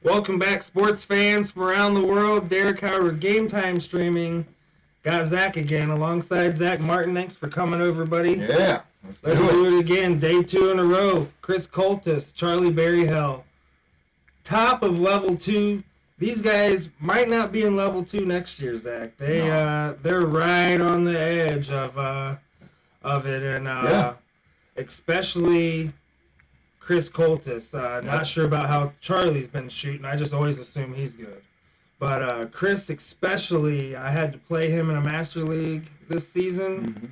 Welcome back, sports fans from around the world. Derek Howard, Game Time Streaming. Got Zach again alongside Zach Martin. Thanks for coming over, buddy. Yeah, let's do it again. Day 2 in a row. Chris Coltis, Charlie Berryhill. Top of level 2. These guys might not be in level 2 next year, Zach. They're right on the edge of it, and especially Chris Coltis. Not sure about how Charlie's been shooting. I just always assume he's good. But Chris especially, I had to play him in a Master League this season. Mm-hmm.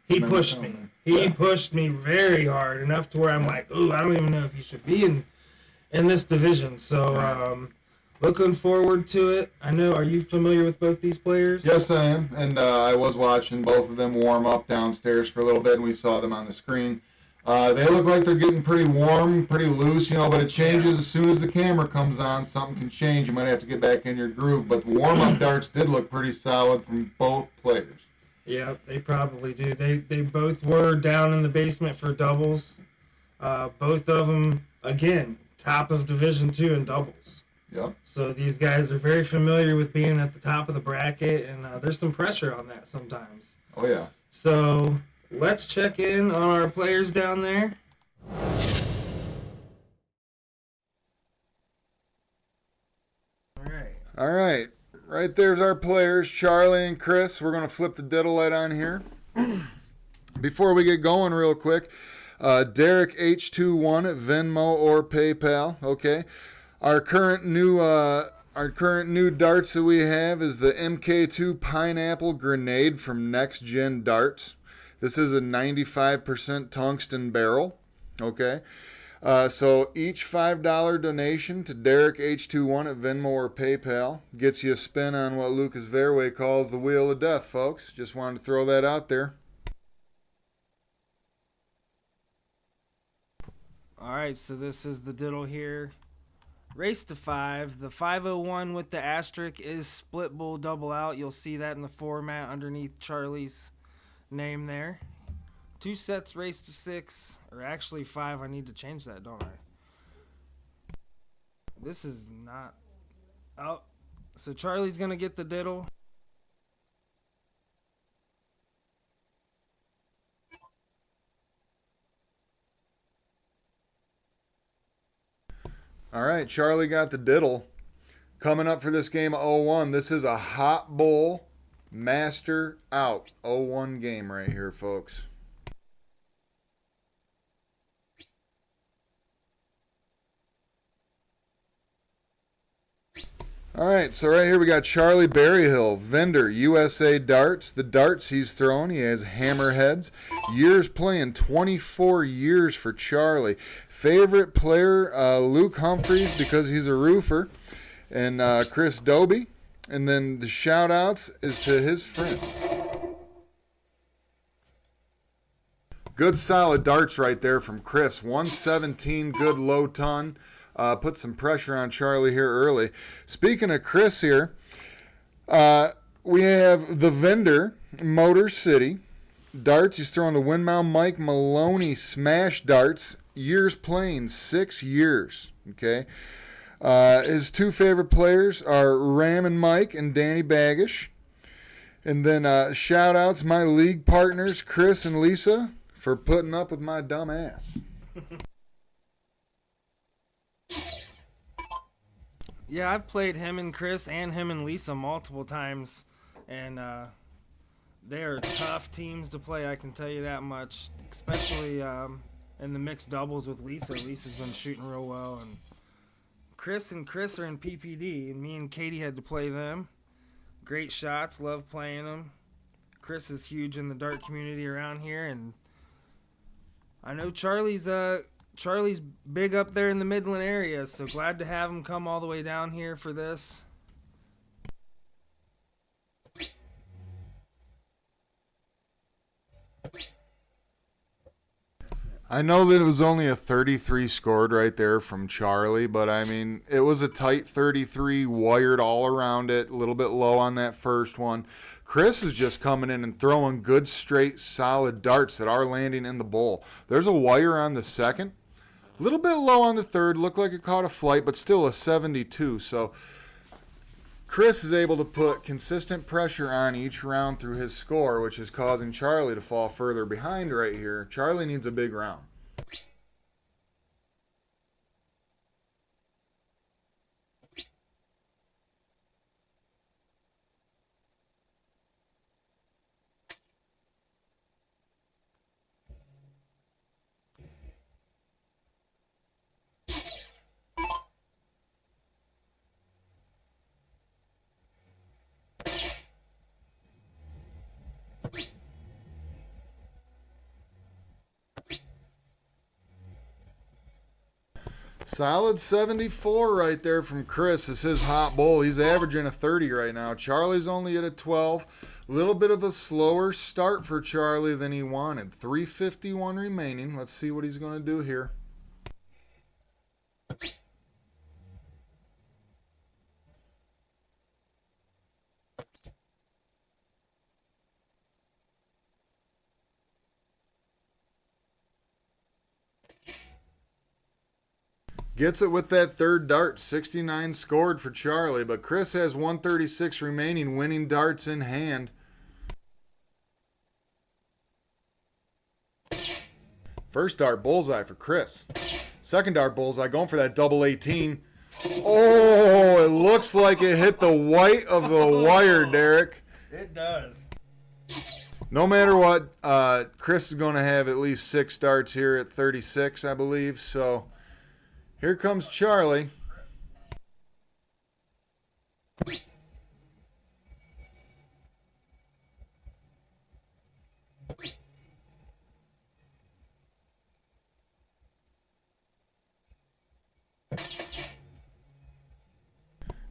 He pushed me. He pushed me very hard, enough to where I'm like, ooh, I don't even know if you should be in this division. So looking forward to it. I know, are you familiar with both these players? Yes, I am. And I was watching both of them warm up downstairs for a little bit, and we saw them on the screen. They look like they're getting pretty warm, pretty loose, but it changes as soon as the camera comes on. Something can change. You might have to get back in your groove. But the warm-up darts did look pretty solid from both players. Yeah, they probably do. They both were down in the basement for doubles. Both of them, again, top of Division II in doubles. Yep. So these guys are very familiar with being at the top of the bracket, and there's some pressure on that sometimes. Oh, yeah. So let's check in on our players down there. All right. Right there's our players, Charlie and Chris. We're going to flip the diddle light on here. Before we get going real quick, Derek H21 at Venmo or PayPal. Okay. Our current new darts that we have is the MK2 Pineapple Grenade from Next Gen Darts. This is a 95% tungsten barrel. Okay. So each $5 donation to Derek H21 at Venmo or PayPal gets you a spin on what Lucas Verwey calls the Wheel of Death, folks. Just wanted to throw that out there. All right, so this is the diddle here. Race to 5. The 501 with the asterisk is split bull double out. You'll see that in the format underneath Charlie's name there. 2 sets, race to 6, or actually 5. I need to change that, don't I? This is not. Oh, so Charlie's gonna get the diddle. All right, Charlie got the diddle. Coming up for this game of 0-1, this is a hot bull master out 0-1 game right here, folks. All right, so right here we got Charlie Berryhill, vendor, USA Darts. The darts he's thrown, he has hammerheads. Years playing, 24 years for Charlie. Favorite player, Luke Humphreys, because he's a roofer, and Chris Doby. And then the shout-outs is to his friends. Good solid darts right there from Chris. 117, good low ton. Put some pressure on Charlie here early. Speaking of Chris here, we have the vendor, Motor City. Darts, he's throwing the Windmill Mike Maloney smash darts. Years playing, 6 years. Okay. His 2 favorite players are Ram and Mike and Danny Baggish. And then shout outs my league partners, Chris and Lisa, for putting up with my dumb ass. Yeah, I've played him and Chris and him and Lisa multiple times, and they are tough teams to play, I can tell you that much, especially in the mixed doubles with Lisa. Lisa's been shooting real well, and Chris are in PPD, and me and Katie had to play them. Great shots, love playing them. Chris is huge in the dart community around here, and I know Charlie's big up there in the Midland area, so glad to have him come all the way down here for this. I know that it was only a 33 scored right there from Charlie, but I mean, it was a tight 33, wired all around it, a little bit low on that first one. Chris is just coming in and throwing good, straight, solid darts that are landing in the bowl. There's a wire on the second. A little bit low on the third. Looked like it caught a flight, but still a 72. So Chris is able to put consistent pressure on each round through his score, which is causing Charlie to fall further behind right here. Charlie needs a big round. Solid 74 right there from Chris. This is hot bull. He's averaging a 30 right now. Charlie's only at a 12. A little bit of a slower start for Charlie than he wanted. 351 remaining. Let's see what he's going to do here. Gets it with that third dart. 69 scored for Charlie, but Chris has 136 remaining, winning darts in hand. First dart bullseye for Chris. Second dart bullseye, going for that double 18. Oh, it looks like it hit the white of the wire, Derek. It does. No matter what, Chris is going to have at least 6 darts here at 36, I believe. So here comes Charlie.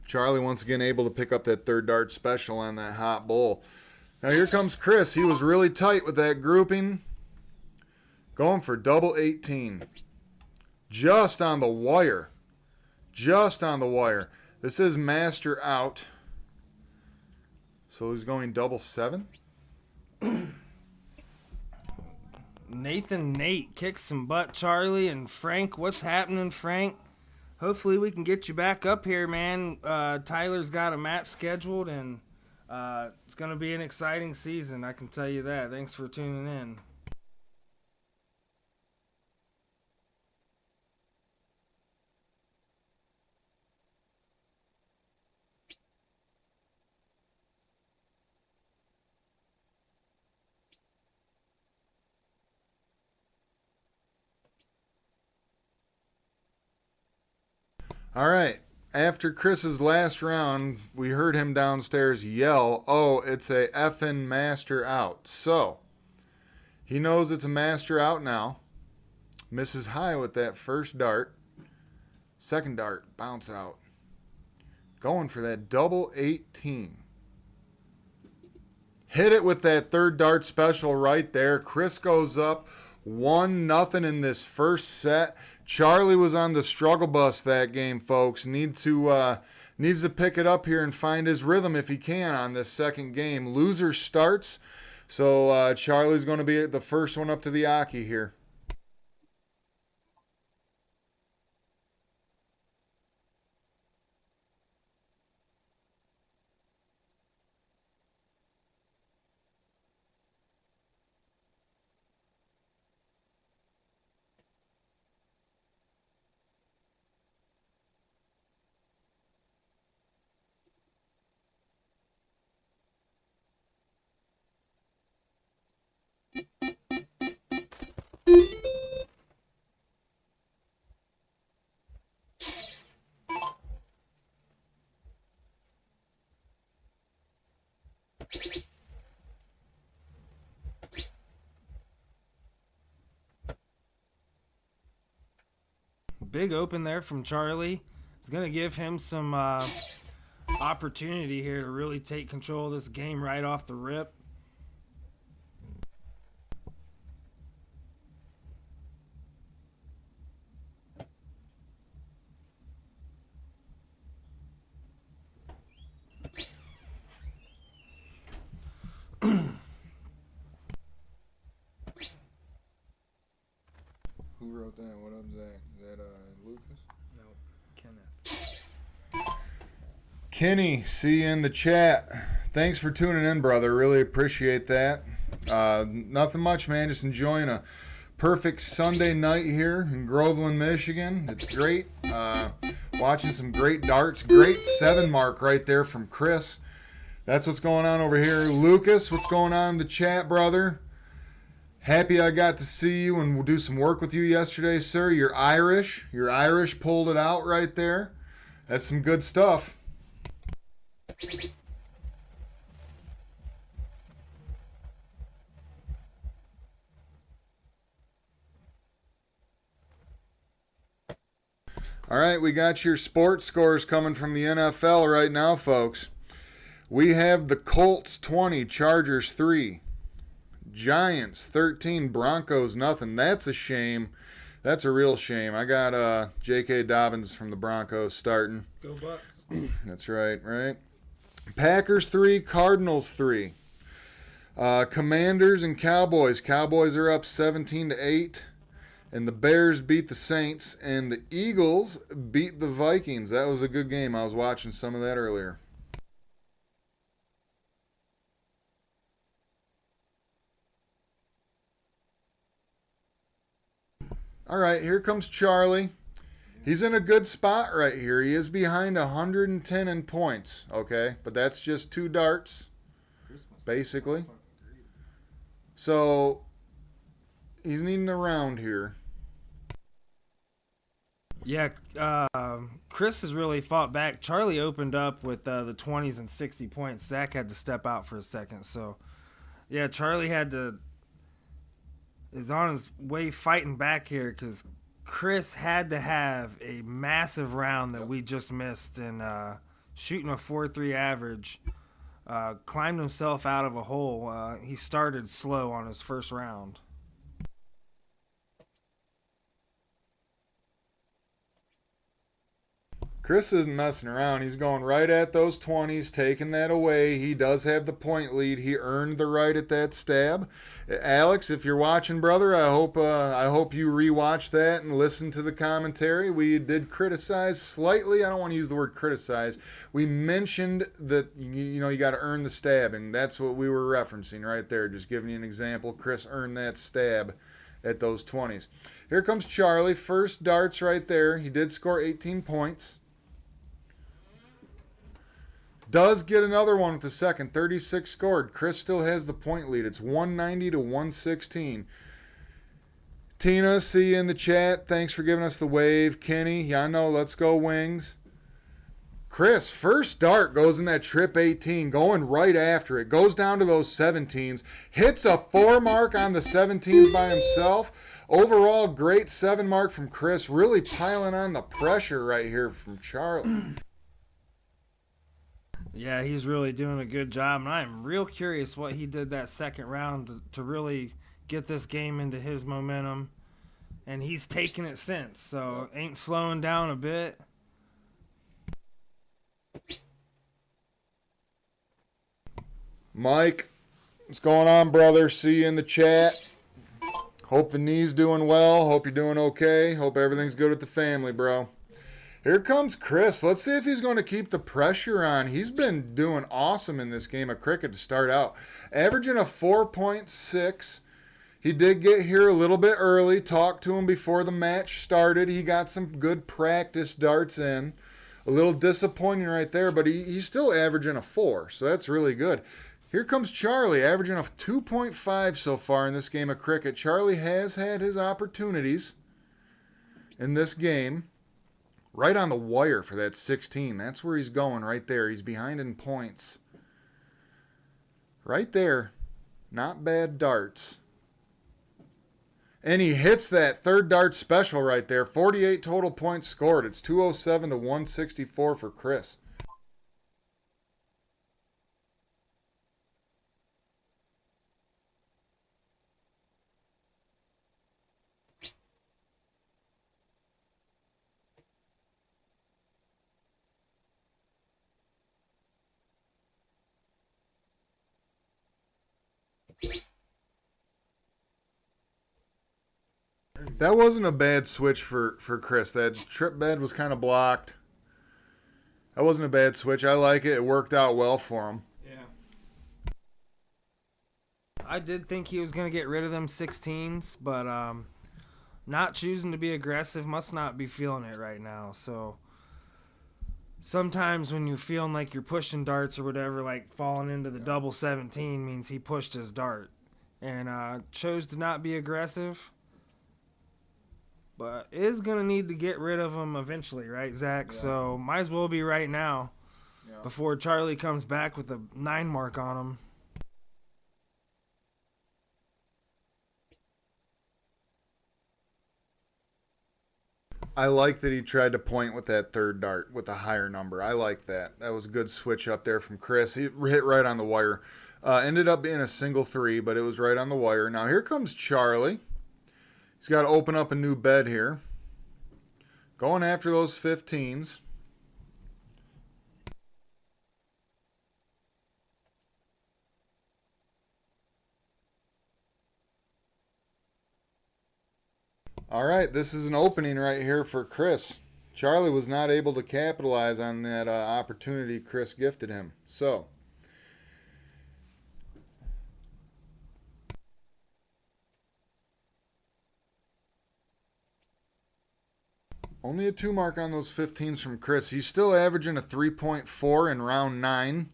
Charlie once again able to pick up that third dart special on that hot bull. Now here comes Chris. He was really tight with that grouping. Going for double 18. Just on the wire. Just on the wire. This is master out. So he's going double 7. Nate kicks some butt, Charlie. And Frank, what's happening, Frank? Hopefully we can get you back up here, man. Tyler's got a match scheduled, and it's going to be an exciting season, I can tell you that. Thanks for tuning in. All right. After Chris's last round, we heard him downstairs yell, "Oh, it's a effing master out." So, he knows it's a master out now. Misses high with that first dart. Second dart, bounce out. Going for that double 18. Hit it with that third dart special right there. Chris goes up 1-0 in this first set. Charlie was on the struggle bus that game, folks. Needs to pick it up here and find his rhythm if he can on this second game. Loser starts, so Charlie's going to be the first one up to the Aki here. Big open there from Charlie. It's going to give him some opportunity here to really take control of this game right off the rip. Who wrote that? What up, Zach? Is that Lucas? No, Kenneth. Kenny, see you in the chat. Thanks for tuning in, brother. Really appreciate that. Nothing much, man. Just enjoying a perfect Sunday night here in Groveland, Michigan. It's great. Watching some great darts. Great 7 mark right there from Chris. That's what's going on over here. Lucas, what's going on in the chat, brother? Happy I got to see you and we'll do some work with you yesterday, sir. You're Irish. You're Irish. Pulled it out right there. That's some good stuff. All right, we got your sports scores coming from the NFL right now, folks. We have the Colts 20, Chargers 3, Giants 13, Broncos nothing. That's a shame. That's a real shame. I got J.K. Dobbins from the Broncos starting. Go Bucks. That's right, right? Packers 3, Cardinals 3. Commanders and Cowboys. Cowboys are up 17-8. And the Bears beat the Saints. And the Eagles beat the Vikings. That was a good game. I was watching some of that earlier. All right, here comes Charlie. He's in a good spot right here. He is behind 110 in points, okay? But that's just 2 darts, basically. So he's needing a round here. Yeah, Chris has really fought back. Charlie opened up with the 20s and 60 points. Zach had to step out for a second. So, yeah, Charlie is on his way fighting back here because Chris had to have a massive round that we just missed and shooting a 4.3 average. Climbed himself out of a hole. He started slow on his first round. Chris isn't messing around. He's going right at those 20s, taking that away. He does have the point lead. He earned the right at that stab. Alex, if you're watching, brother, I hope you rewatch that and listen to the commentary. We did criticize slightly. I don't want to use the word criticize. We mentioned that you got to earn the stab, and that's what we were referencing right there. Just giving you an example. Chris earned that stab at those 20s. Here comes Charlie. First darts right there. He did score 18 points. Does get another one with the second. 36 scored. Chris still has the point lead. It's 190 to 116. Tina, see you in the chat. Thanks for giving us the wave. Kenny, yeah, I know. Let's go Wings. Chris, first dart goes in that trip 18, going right after it. Goes down to those 17s. Hits a 4 mark on the 17s by himself. Overall, great 7 mark from Chris. Really piling on the pressure right here from Charlie. Yeah, he's really doing a good job, and I'm real curious what he did that second round to really get this game into his momentum. And he's taken it since, so ain't slowing down a bit. Mike, what's going on, brother? See you in the chat. Hope the knee's doing well. Hope you're doing okay. Hope everything's good with the family, bro. Here comes Chris. Let's see if he's going to keep the pressure on. He's been doing awesome in this game of cricket to start out. Averaging a 4.6. He did get here a little bit early. Talked to him before the match started. He got some good practice darts in. A little disappointing right there, but he's still averaging a 4, so that's really good. Here comes Charlie, averaging a 2.5 so far in this game of cricket. Charlie has had his opportunities in this game. Right on the wire for that 16. That's where he's going right there. He's behind in points. Right there. Not bad darts. And he hits that third dart special right there. 48 total points scored. It's 207 to 164 for Chris. That wasn't a bad switch for Chris. That trip bed was kind of blocked. That wasn't a bad switch. I like it. It worked out well for him. Yeah. I did think he was going to get rid of them 16s, but not choosing to be aggressive must not be feeling it right now. So sometimes when you're feeling like you're pushing darts or whatever, like falling into the double 17 means he pushed his dart and chose to not be aggressive. But is going to need to get rid of them eventually, right, Zach? Yeah. So might as well be right now before Charlie comes back with a 9 mark on him. I like that he tried to point with that third dart with a higher number. I like that. That was a good switch up there from Chris. He hit right on the wire. Ended up being a single 3, but it was right on the wire. Now here comes Charlie. He's got to open up a new bed here. Going after those 15s. All right, this is an opening right here for Chris. Charlie was not able to capitalize on that opportunity Chris gifted him. So, only a 2 mark on those 15s from Chris. He's still averaging a 3.4 in round 9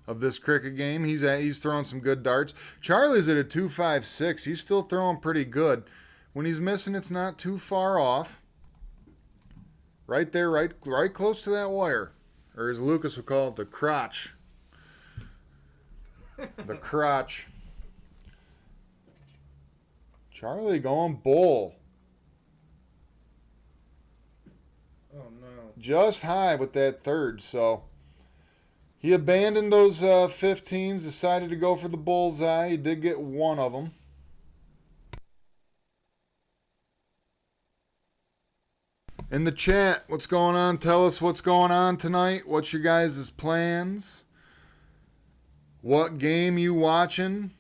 of this cricket game. He's throwing some good darts. Charlie's at a 2.56. He's still throwing pretty good. When he's missing, it's not too far off. Right there, right close to that wire. Or as Lucas would call it, the crotch. The crotch. Charlie going bull. Oh, no. Just high with that third, so he abandoned those 15s, decided to go for the bullseye. He did get one of them. In the chat, what's going on? Tell us what's going on tonight. What's your guys' plans? What game you watching?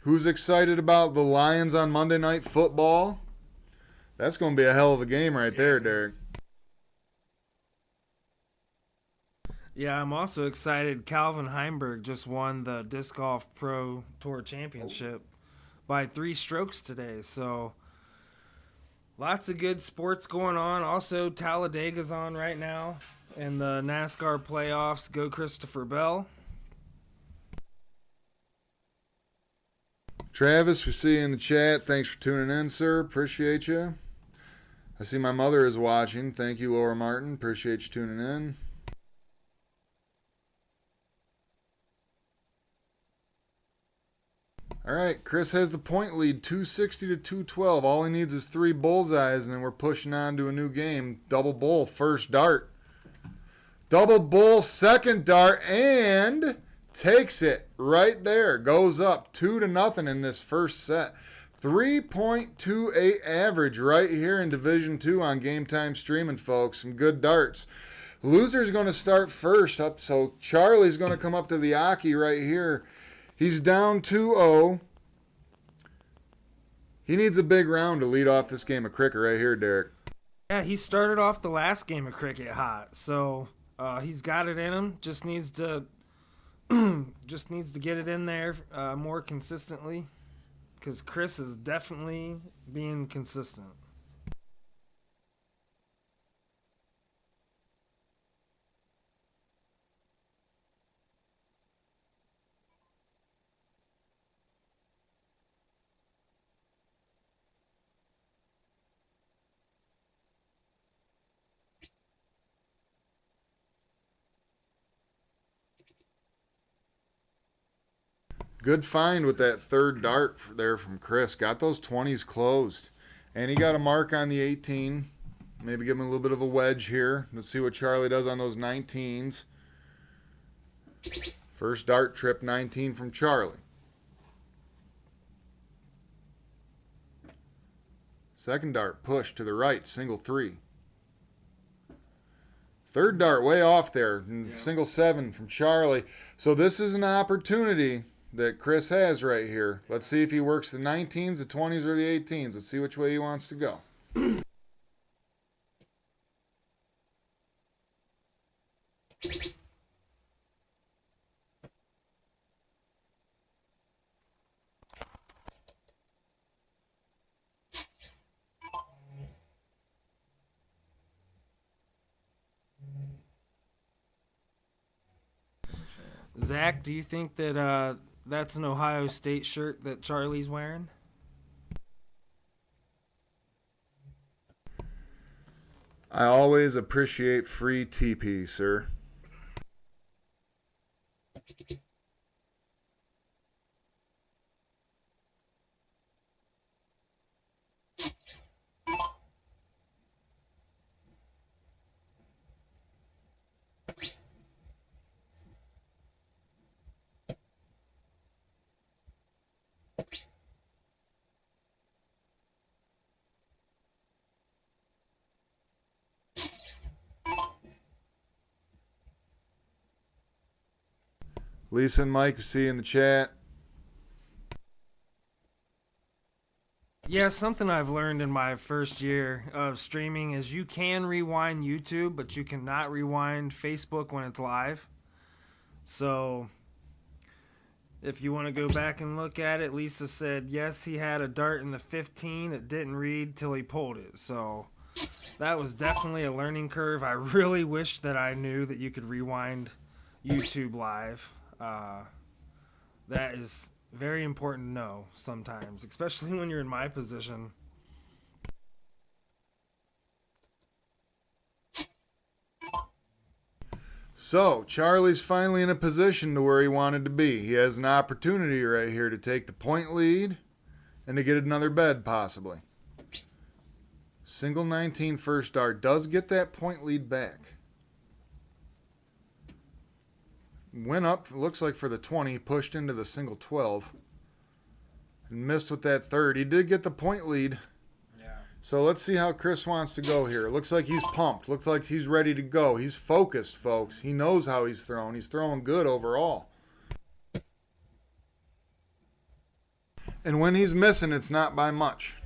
Who's excited about the Lions on Monday Night Football? That's going to be a hell of a game right there, Derek. Yeah, I'm also excited. Calvin Heimberg just won the Disc Golf Pro Tour Championship by 3 strokes today. So lots of good sports going on. Also, Talladega's on right now in the NASCAR playoffs. Go Christopher Bell. Travis, we see you in the chat. Thanks for tuning in, sir. Appreciate you. I see my mother is watching. Thank you, Laura Martin. Appreciate you tuning in. All right, Chris has the point lead, 260 to 212. All he needs is 3 bullseyes, and then we're pushing on to a new game. Double bull, first dart. Double bull, second dart, and takes it right there. Goes up 2-0 in this first set. 3.28 average right here in Division 2 on Game Time Streaming, folks. Some good darts. Loser's going to start first up, so Charlie's going to come up to the Aki right here. He's down 2-0. He needs a big round to lead off this game of cricket right here, Derek. Yeah, he started off the last game of cricket hot, so he's got it in him. Just needs to get it in there more consistently, because Chris is definitely being consistent. Good find with that third dart there from Chris. Got those 20s closed. And he got a mark on the 18. Maybe give him a little bit of a wedge here. Let's see what Charlie does on those 19s. First dart trip, 19 from Charlie. Second dart, push to the right, single 3. Third dart, way off there, single 7 from Charlie. So this is an opportunity that Chris has right here. Let's see if he works the 19s, the 20s, or the 18s. Let's see which way he wants to go. Zach, do you think that that's an Ohio State shirt that Charlie's wearing? I always appreciate free TP, sir. Lisa and Mike, see you in the chat. Yeah, something I've learned in my first year of streaming is you can rewind YouTube, but you cannot rewind Facebook when it's live. So if you want to go back and look at it, Lisa said, yes, he had a dart in the 15. It didn't read till he pulled it. So that was definitely a learning curve. I really wish that I knew that you could rewind YouTube live. That is very important to know sometimes, especially when you're in my position. So, Charlie's finally in a position to where he wanted to be. He has an opportunity right here to take the point lead and to get another bed, possibly. Single 19 first dart does get that point lead back. Went up, looks like for the 20, pushed into the single 12. And missed with that third. He did get the point lead. Yeah. So let's see how Chris wants to go here. Looks like he's pumped. Looks like he's ready to go. He's focused, folks. He knows how he's throwing. He's throwing good overall. And when he's missing, it's not by much.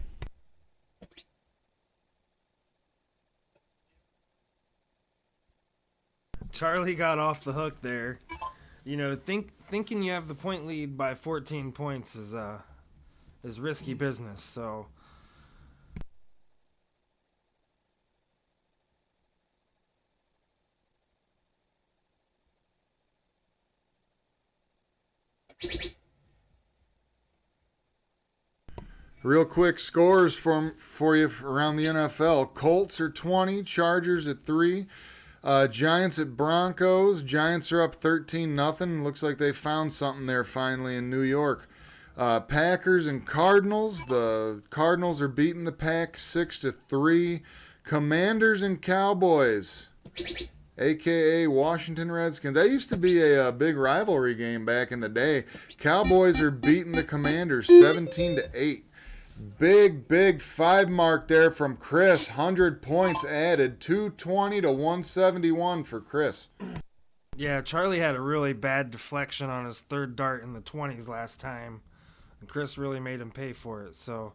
Charlie got off the hook there. You know, thinking you have the point lead by 14 points is risky business. So real quick scores for you around the NFL. Colts are 20, Chargers at 3. Giants at Broncos. Giants are up 13-0. Looks like they found something there finally in New York. Packers and Cardinals. The Cardinals are beating the Pack 6-3. Commanders and Cowboys, a.k.a. Washington Redskins. That used to be a big rivalry game back in the day. Cowboys are beating the Commanders 17-8. Big 5 mark there from Chris. 100 points added. 220 to 171 for Chris. yeah, Charlie had a really bad deflection on his third dart in the 20s last time, and Chris really made him pay for it. So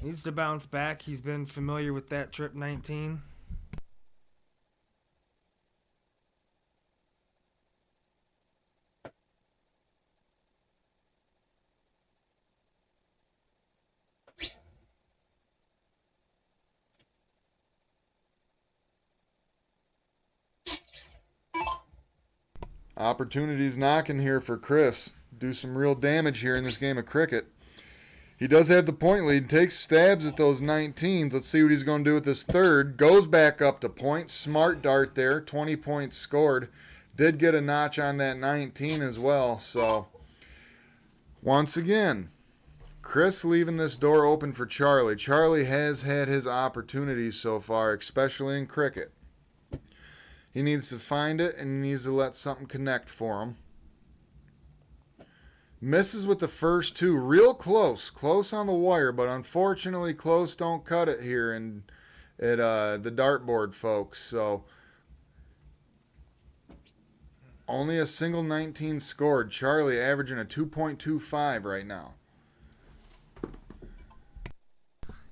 needs to bounce back. He's been familiar with that trip 19. Opportunities knocking here for Chris. Do some real damage here in this game of cricket. He does have the point lead. Takes stabs at those 19s. Let's see what he's going to do with this third. Goes back up to point. Smart dart there. 20 points scored. Did get a notch on that 19 as well. So, once again, Chris leaving this door open for Charlie. Charlie has had his opportunities so far, especially in cricket. He needs to find it and he needs to let something connect for him. Misses with the first two. Real close. Close on the wire, but unfortunately close don't cut it here at the dartboard, folks. So Only a single 19 scored. Charlie averaging a 2.25 right now.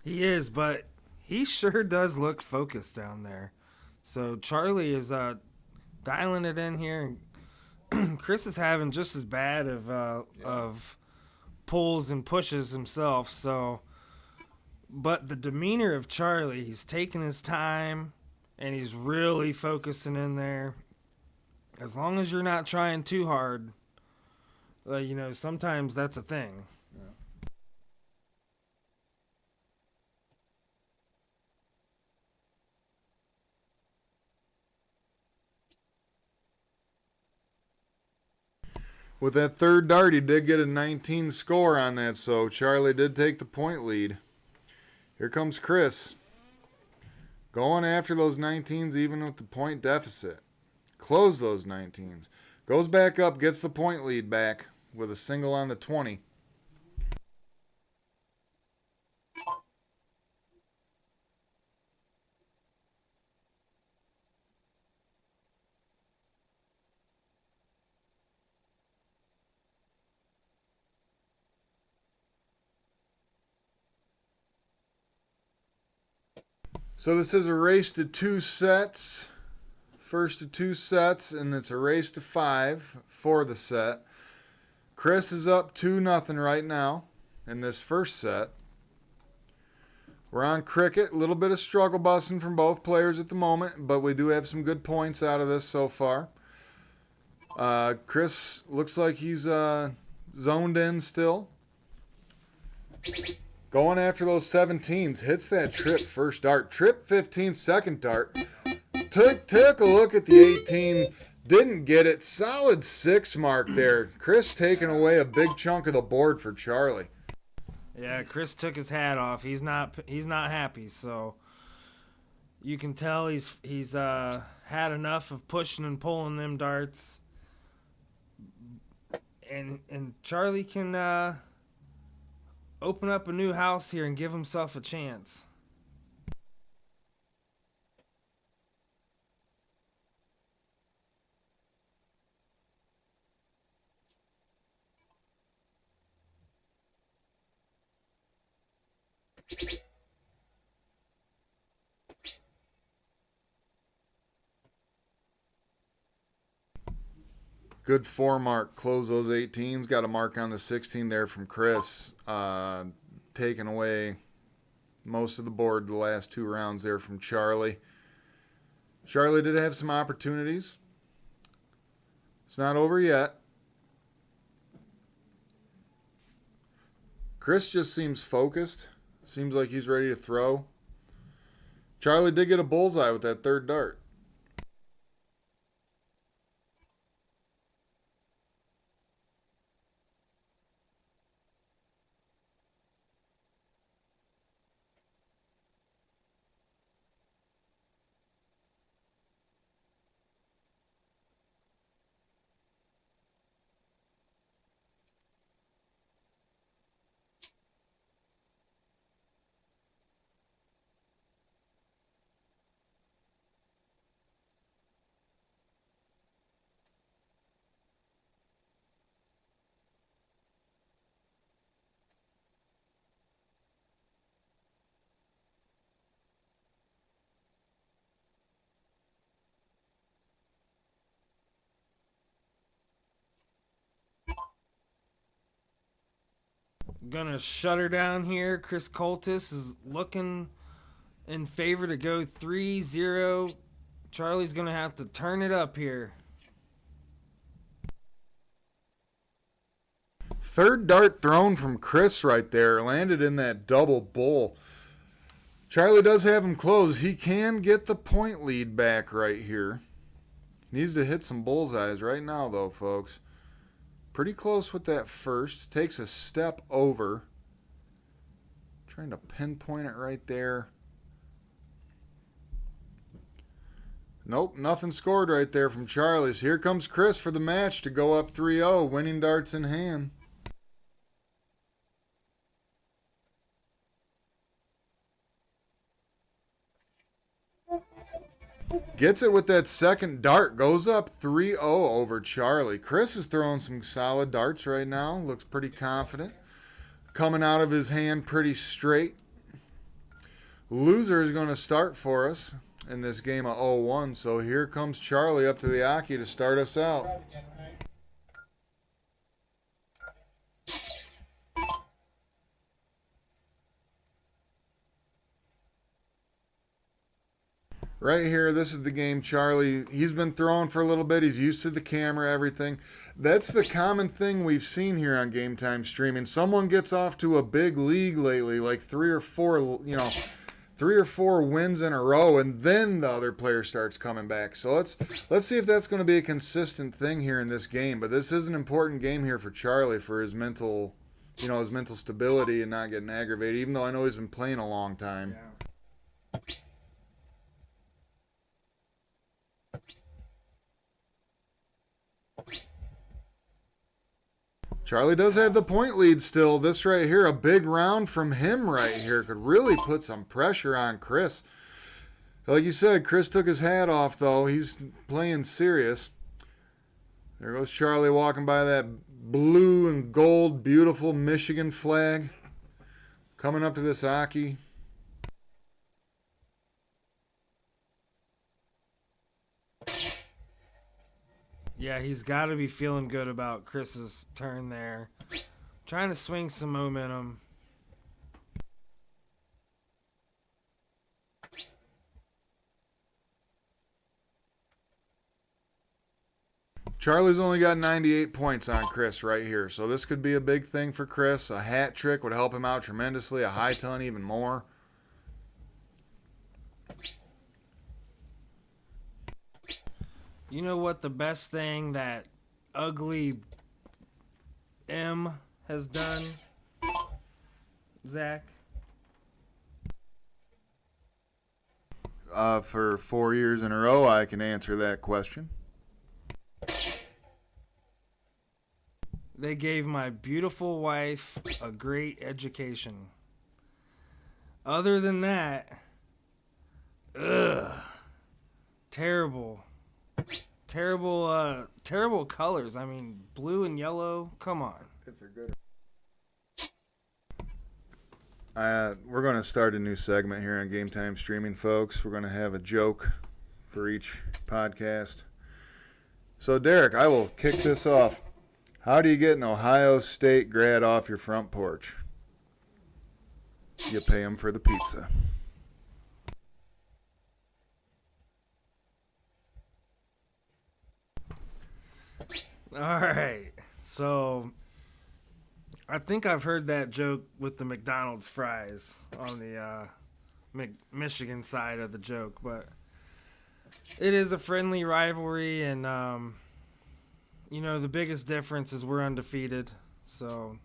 He is, but he sure does look focused down there. So Charlie is dialing it in here, and Chris is having just as bad of pulls and pushes himself. So, but the demeanor of Charlie, he's taking his time, and he's really focusing in there. As long as you're not trying too hard, sometimes that's a thing. With that third dart, he did get a 19 score on that, so Charlie did take the point lead. Here comes Chris. Going after those 19s even with the point deficit. Close those 19s. Goes back up, gets the point lead back with a single on the 20. So this is a race to 2 sets. First to 2 sets, and it's a race to 5 for the set. Chris is up 2-0 right now in this first set. We're on cricket. A little bit of struggle busting from both players at the moment, but we do have some good points out of this so far. Chris looks like he's zoned in still. Going after those 17s. Hits that trip first dart. Trip 15 second dart. Took a look at the 18. Didn't get it. Solid 6 mark there. Chris taking away a big chunk of the board for Charlie. Yeah, Chris took his hat off. He's not happy. So you can tell he's had enough of pushing and pulling them darts. And Charlie can open up a new house here and give himself a chance. Good 4 mark. Close those 18s. Got a mark on the 16 there from Chris. Taking away most of the board the last 2 rounds there from Charlie. Charlie did have some opportunities. It's not over yet. Chris just seems focused. Seems like he's ready to throw. Charlie did get a bullseye with that third dart. Gonna shut her down here. Chris Coltis is looking in favor to go 3-0. Charlie's gonna have to turn it up here. Third dart thrown from Chris right there. Landed in that double bull. Charlie does have him closed. He can get the point lead back right here. Needs to hit some bullseyes right now, though, folks. Pretty close with that first. Takes a step over. Trying to pinpoint it right there. Nope, nothing scored right there from Charlie's. Here comes Chris for the match to go up 3-0. Winning darts in hand. Gets it with that second dart. Goes up 3-0 over Charlie. Chris is throwing some solid darts right now. Looks pretty confident. Coming out of his hand pretty straight. Loser is going to start for us in this game of 0-1. So here comes Charlie up to the Aki to start us out. Right here, this is the game Charlie, he's been throwing for a little bit. He's used to the camera, everything. That's the common thing we've seen here on Game Time Streaming. Someone gets off to a big league lately, like 3 or 4 wins in a row, and then the other player starts coming back. So let's see if that's going to be a consistent thing here in this game. But this is an important game here for Charlie for his mental, his mental stability and not getting aggravated, even though I know he's been playing a long time. Yeah. Charlie does have the point lead still. This right here, a big round from him right here could really put some pressure on Chris. Like you said, Chris took his hat off, though. He's playing serious. There goes Charlie walking by that blue and gold, beautiful Michigan flag. Coming up to this Aki. Yeah, he's got to be feeling good about Chris's turn there. Trying to swing some momentum. Charlie's only got 98 points on Chris right here, so this could be a big thing for Chris. A hat trick would help him out tremendously. A high ton even more. You know what the best thing that ugly M has done, Zach? For 4 years in a row, I can answer that question. They gave my beautiful wife a great education. Other than that, terrible colors. I mean, blue and yellow. Come on. If they're good. We're going to start a new segment here on Game Time Streaming, folks. We're going to have a joke for each podcast. So, Derek, I will kick this off. How do you get an Ohio State grad off your front porch? You pay him for the pizza. All right. So, I think I've heard that joke with the McDonald's fries on the Michigan side of the joke, but it is a friendly rivalry, and the biggest difference is we're undefeated. So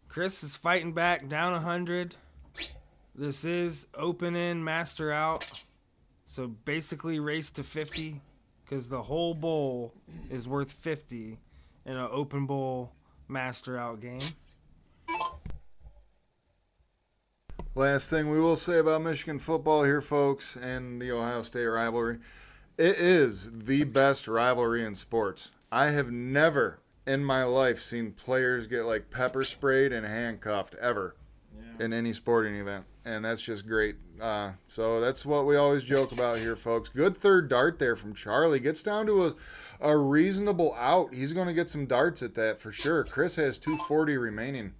Chris is fighting back down 100. This is open in, master out. So basically race to 50, because the whole bowl is worth 50 in an open bowl master out game. Last thing we will say about Michigan football here, folks, and the Ohio State rivalry. It is the best rivalry in sports. I have never in my life seen players get like pepper sprayed and handcuffed ever in any sporting event. And that's just great. So that's what we always joke about here, folks. Good third dart there from Charlie. Gets down to a reasonable out. He's going to get some darts at that for sure. Chris has 240 remaining.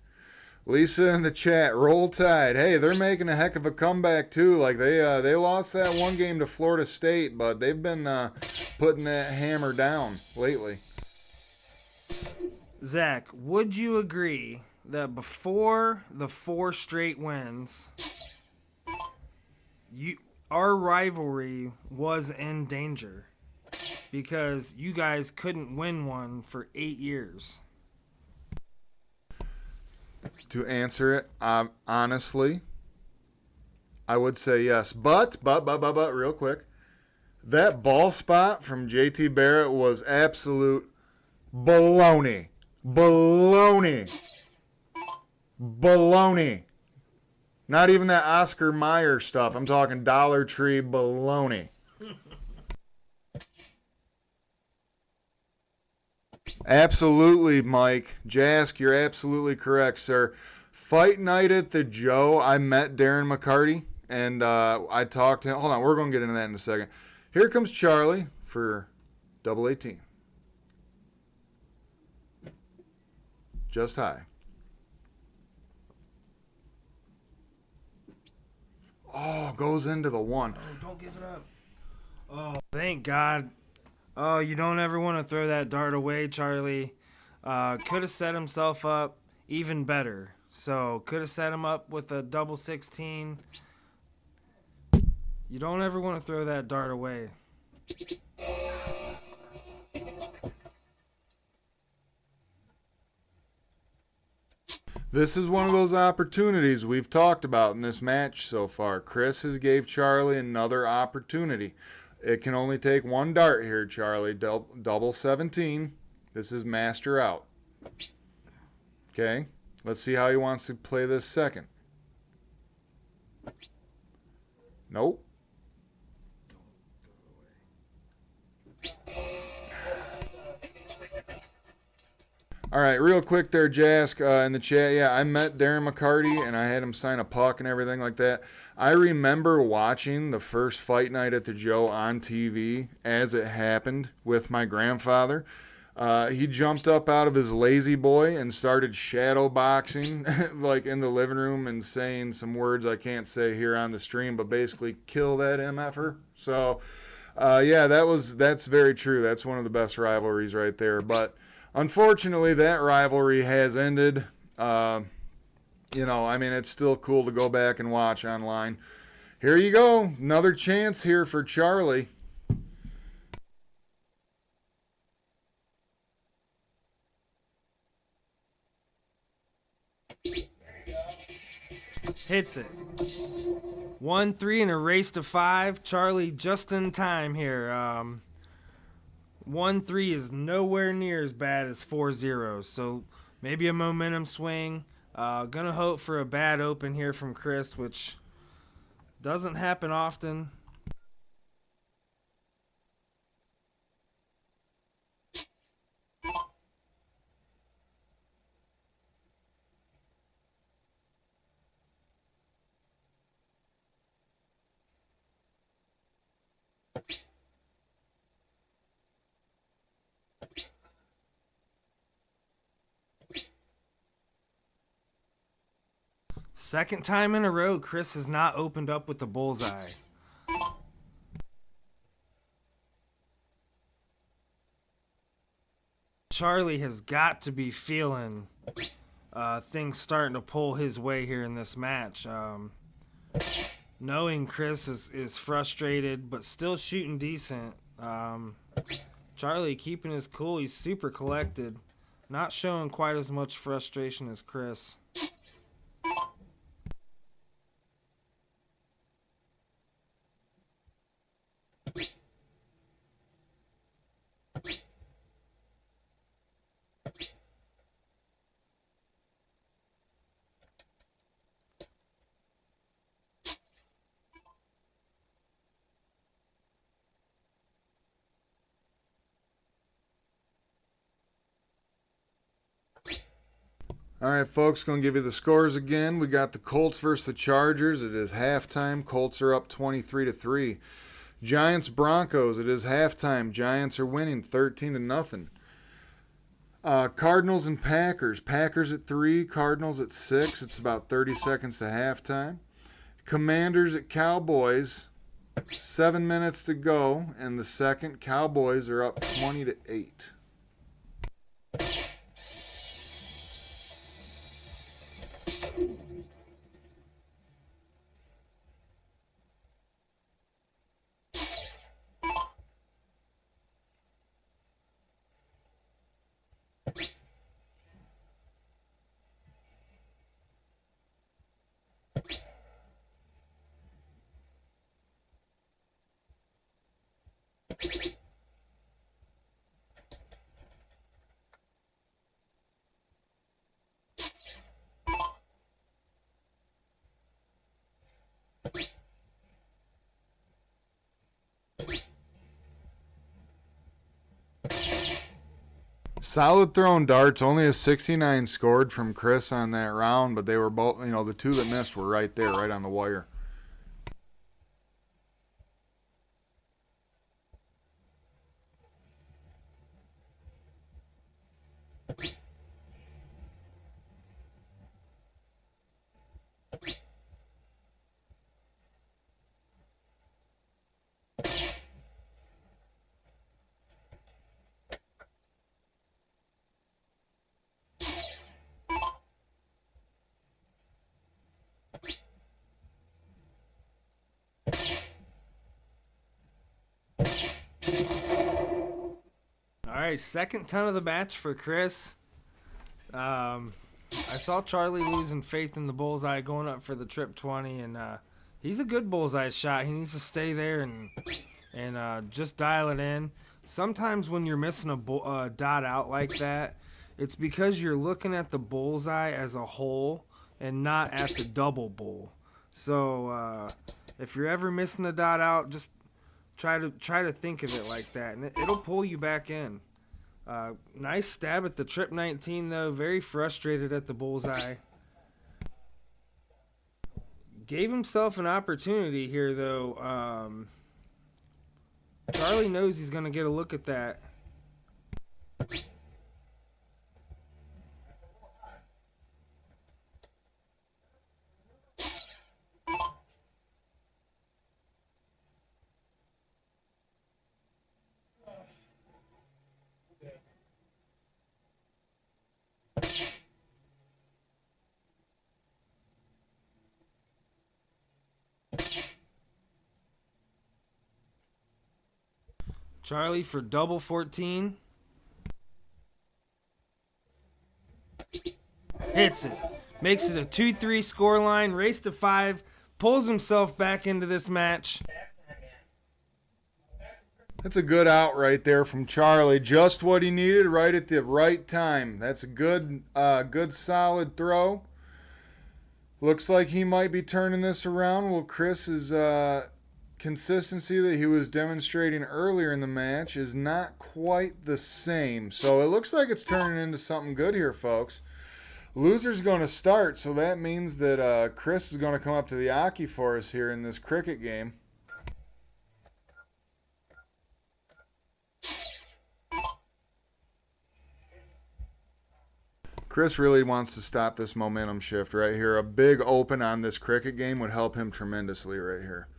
Lisa in the chat, roll tide. Hey, they're making a heck of a comeback too. Like they lost that one game to Florida State, but they've been putting that hammer down lately. Zach, would you agree that before the 4 straight wins, our rivalry was in danger because you guys couldn't win one for 8 years? To answer it, honestly, I would say yes. But, real quick, that ball spot from JT Barrett was absolute baloney. Baloney. Not even that Oscar Mayer stuff. I'm talking Dollar Tree baloney. Absolutely, Mike. Jask, you're absolutely correct, sir. Fight night at the Joe, I met Darren McCarty, and I talked to him. Hold on, we're going to get into that in a second. Here comes Charlie for double 18. Just high. Oh, goes into the one. Oh, don't give it up. Oh, thank God. Oh, you don't ever want to throw that dart away, Charlie. Could have set himself up even better. So, could have set him up with a double 16. You don't ever want to throw that dart away. This is one of those opportunities we've talked about in this match so far. Chris has gave Charlie another opportunity. It can only take one dart here, Charlie. Double 17. This is master out. Okay, let's see how he wants to play this second. Nope. All right, real quick there, Jask, in the chat. Yeah, I met Darren McCarty, and I had him sign a puck and everything like that. I remember watching the first fight night at the Joe on TV as it happened with my grandfather. He jumped up out of his lazy boy and started shadow boxing, like in the living room, and saying some words I can't say here on the stream, but basically kill that MFer. So, yeah, that's very true. That's one of the best rivalries right there. But unfortunately, that rivalry has ended. You know, I mean, it's still cool to go back and watch online. Here you go. Another chance here for Charlie. Hits it. 1-3 in a race to 5. Charlie just in time here. 1-3 is nowhere near as bad as 4-0. So maybe a momentum swing. Gonna hope for a bad open here from Chris, which doesn't happen often. Second time in a row, Chris has not opened up with the bullseye. Charlie has got to be feeling things starting to pull his way here in this match. Knowing Chris is frustrated, but still shooting decent. Charlie keeping his cool. He's super collected. Not showing quite as much frustration as Chris. All right, folks, going to give you the scores again. We got the Colts versus the Chargers. It is halftime. Colts are up 23-3. Giants Broncos. It is halftime. Giants are winning 13-0. Cardinals and Packers. Packers at 3, Cardinals at 6. It's about 30 seconds to halftime. Commanders at Cowboys. 7 minutes to go in the second. Cowboys are up 20-8. Solid thrown darts. Only a 69 scored from Chris on that round, but they were both, the two that missed were right there, right on the wire. All right, second ton of the match for Chris. I saw Charlie losing faith in the bullseye going up for the trip 20, and he's a good bullseye shot. He needs to stay there and just dial it in. Sometimes when you're missing a dot out like that, it's because you're looking at the bullseye as a whole and not at the double bull. So if you're ever missing a dot out, just try to think of it like that, and it'll pull you back in. Nice stab at the trip 19 though. Very frustrated at the bullseye. Gave himself an opportunity here though. Charlie knows he's gonna get a look at that. Charlie for double 14. Hits it. Makes it a 2-3 score line. Race to 5. Pulls himself back into this match. That's a good out right there from Charlie. Just what he needed right at the right time. That's a good solid throw. Looks like he might be turning this around. Well, Chris's consistency that he was demonstrating earlier in the match is not quite the same. So it looks like it's turning into something good here, folks. Loser's going to start, so that means that Chris is going to come up to the Aki for us here in this cricket game. Chris really wants to stop this momentum shift right here. A big open on this cricket game would help him tremendously right here.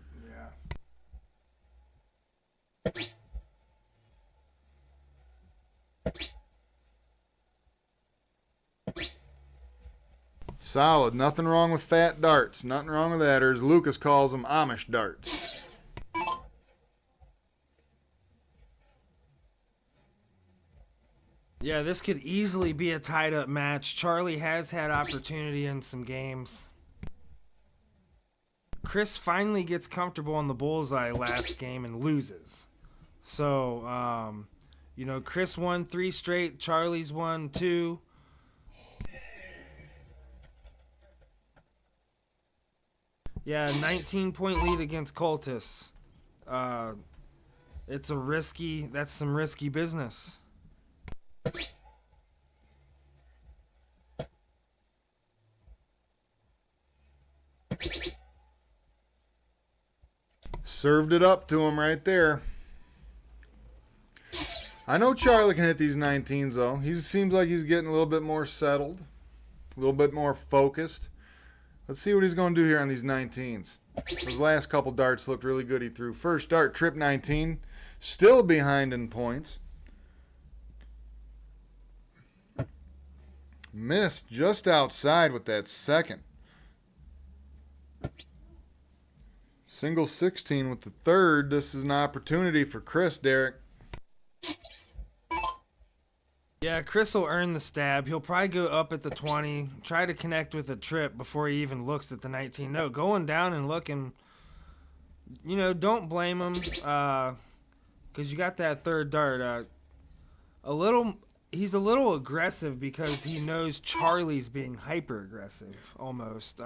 Solid. Nothing wrong with fat darts. Nothing wrong with that, or as Lucas calls them, Amish darts. Yeah, this could easily be a tied up match. Charlie has had opportunity in some games. Chris finally gets comfortable on the bullseye last game and loses. So, Chris won 3 straight. Charlie's won 2. Yeah, 19-point lead against Cultus. That's some risky business. Served it up to him right there. I know Charlie can hit these 19s though. He seems like he's getting a little bit more settled, a little bit more focused. Let's see what he's going to do here on these 19s. Those last couple darts looked really good. He threw first dart, trip 19, still behind in points. Missed just outside with that second. Single 16 with the third. This is an opportunity for Chris, Derek. Yeah, Chris will earn the stab. He'll probably go up at the 20, try to connect with a trip before he even looks at the 19. No, going down and looking, don't blame him because you got that third dart. He's a little aggressive because he knows Charlie's being hyper-aggressive almost.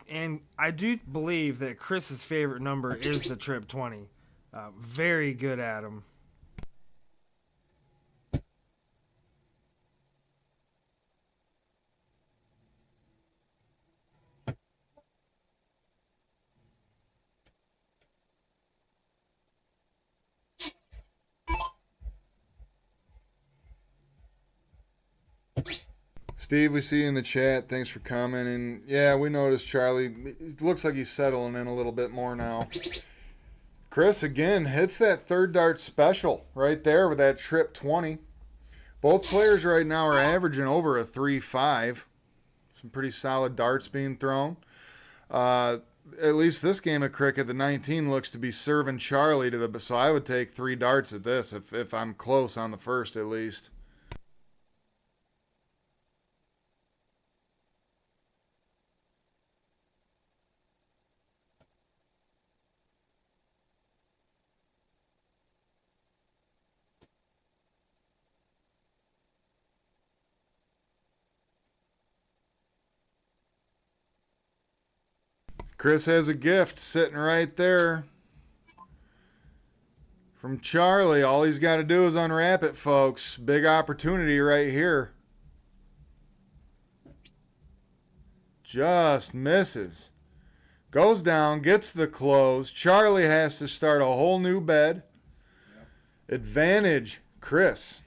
And I do believe that Chris's favorite number is the trip 20. Very good at him. Steve, we see you in the chat. Thanks for commenting. Yeah, we noticed Charlie. It looks like he's settling in a little bit more now. Chris, again, hits that third dart special right there with that trip 20. Both players right now are averaging over a 3.5. Some pretty solid darts being thrown. At least this game of cricket, the 19 looks to be serving Charlie to the. So I would take 3 darts at this if I'm close on the first at least. Chris has a gift sitting right there from Charlie. All he's got to do is unwrap it, folks. Big opportunity right here. Just misses. Goes down, gets the close. Charlie has to start a whole new bed. Advantage, Chris.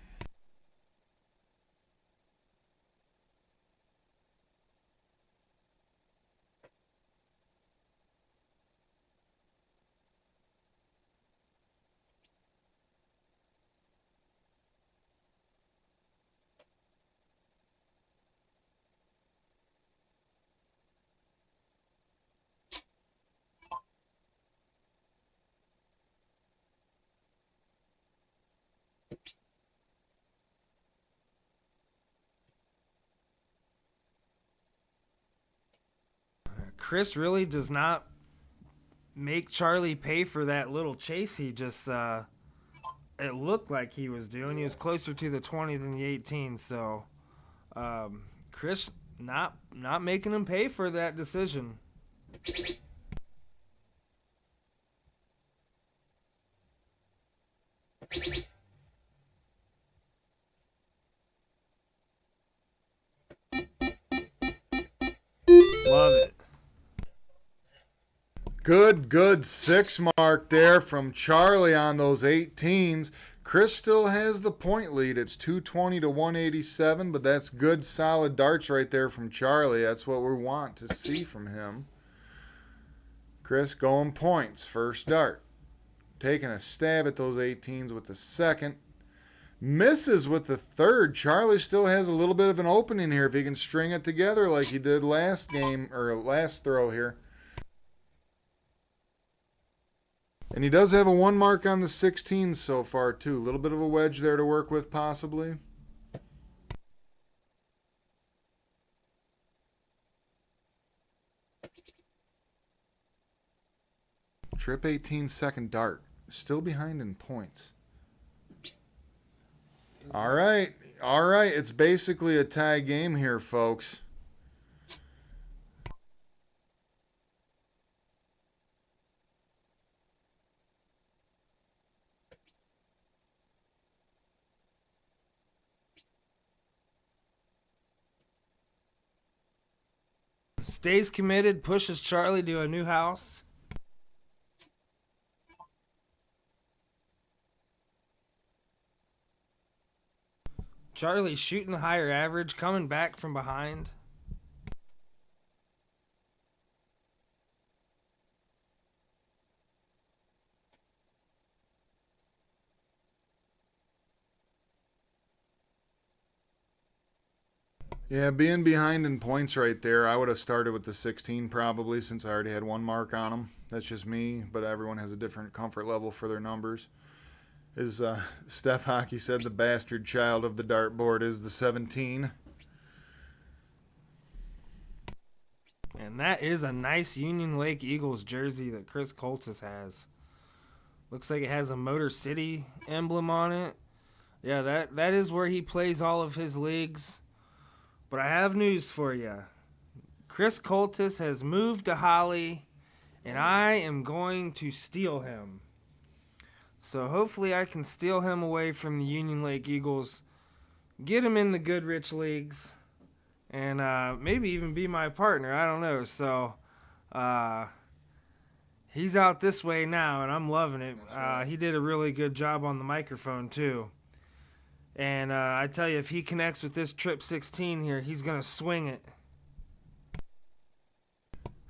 Chris really does not make Charlie pay for that little chase he just it looked like he was doing. He was closer to the 20 than the 18, so Chris not making him pay for that decision. Love it. Good 6 mark there from Charlie on those 18s. Chris still has the point lead. It's 220 to 187, but that's good solid darts right there from Charlie. That's what we want to see from him. Chris going points, first dart. Taking a stab at those 18s with the second. Misses with the third. Charlie still has a little bit of an opening here if he can string it together like he did last game or last throw here. And he does have a 1 mark on the 16s so far, too. A little bit of a wedge there to work with, possibly. Trip 18 second dart. Still behind in points. All right. It's basically a tie game here, folks. Stays committed, pushes Charlie to a new house. Charlie shooting the higher average, coming back from behind. Yeah, being behind in points right there, I would have started with the 16 probably since I already had 1 mark on them. That's just me, but everyone has a different comfort level for their numbers. As Steph Hockey said, the bastard child of the dartboard is the 17. And that is a nice Union Lake Eagles jersey that Chris Coltis has. Looks like it has a Motor City emblem on it. Yeah, that is where he plays all of his leagues. But I have news for you. Chris Coltis has moved to Holly, and I am going to steal him. So hopefully I can steal him away from the Union Lake Eagles, get him in the Goodrich leagues, and maybe even be my partner. I don't know. So he's out this way now, and I'm loving it. He did a really good job on the microphone, too. And I tell you, if he connects with this trip 16 here, he's going to swing it.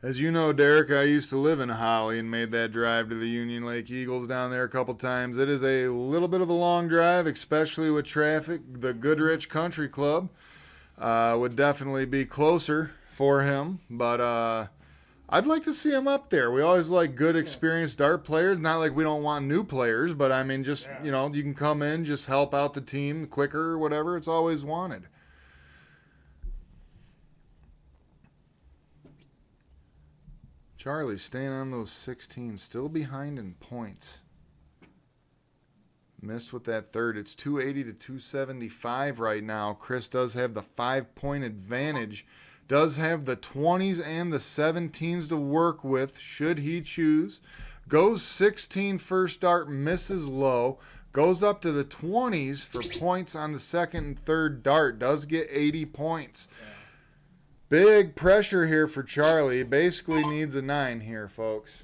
As you know, Derek, I used to live in Holly and made that drive to the Union Lake Eagles down there a couple times. It is a little bit of a long drive, especially with traffic. The Goodrich Country Club would definitely be closer for him, but I'd like to see him up there. We always like good, experienced dart players. Not like we don't want new players, but I mean, just, you know, you can come in, just help out the team quicker or whatever. It's always wanted. Charlie staying on those 16, still behind in points. Missed with that third. It's 280 to 275 right now. Chris does have the 5-point advantage. Does have the 20s and the 17s to work with should he choose. Goes 16 first dart, misses low. Goes up to the 20s for points on the second and third dart. Does get 80 points. Yeah. Big pressure here for Charlie. Basically needs a 9 here, folks.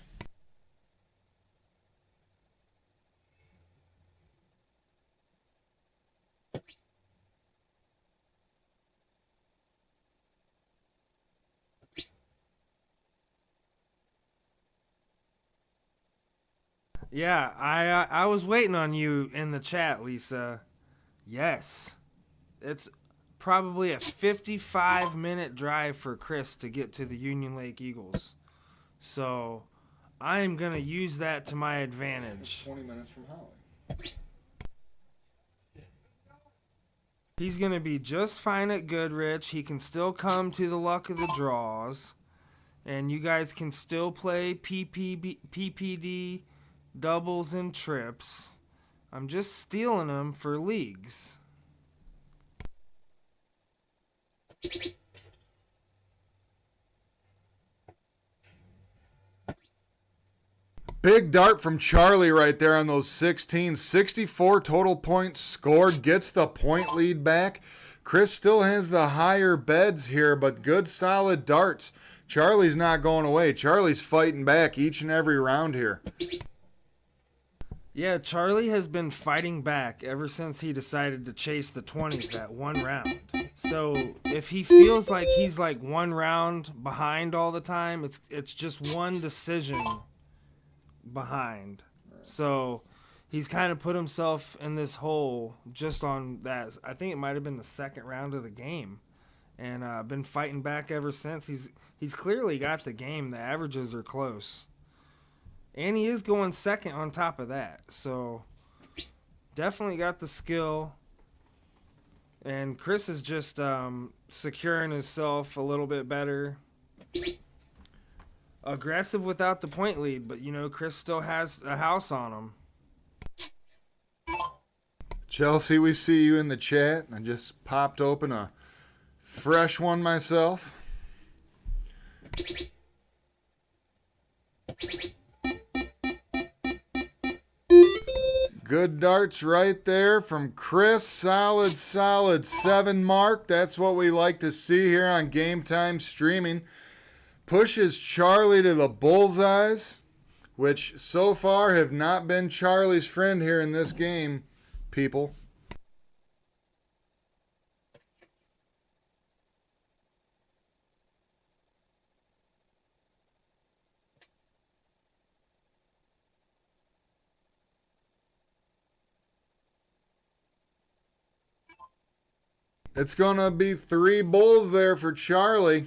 Yeah, I was waiting on you in the chat, Lisa. Yes. It's probably a 55-minute drive for Chris to get to the Union Lake Eagles. So I'm going to use that to my advantage. 20 minutes from Holly. He's going to be just fine at Goodrich. He can still come to the luck of the draws. And you guys can still play PPD, doubles, and trips. I'm just stealing them for leagues. Big dart from Charlie right there on those 16. 64 total points scored. Gets the point lead back. Chris still has the higher beds here, but good solid darts. Charlie's not going away. Charlie's fighting back each and every round here. Yeah, Charlie has been fighting back ever since he decided to chase the 20s that one round. So if he feels like he's like one round behind all the time, it's just one decision behind. So he's kind of put himself in this hole just on that. I think it might have been the second round of the game, and been fighting back ever since. He's clearly got the game. The averages are close. And he is going second on top of that. So definitely got the skill. And Chris is just securing himself a little bit better. Aggressive without the point lead. But, you know, Chris still has a house on him. Chelsea, we see you in the chat. I just popped open a fresh one myself. Good darts right there from Chris. Solid 7 mark. That's what we like to see here on Game Time Streaming. Pushes Charlie to the bullseyes, which so far have not been Charlie's friend here in this game, people. It's going to be 3 bulls there for Charlie.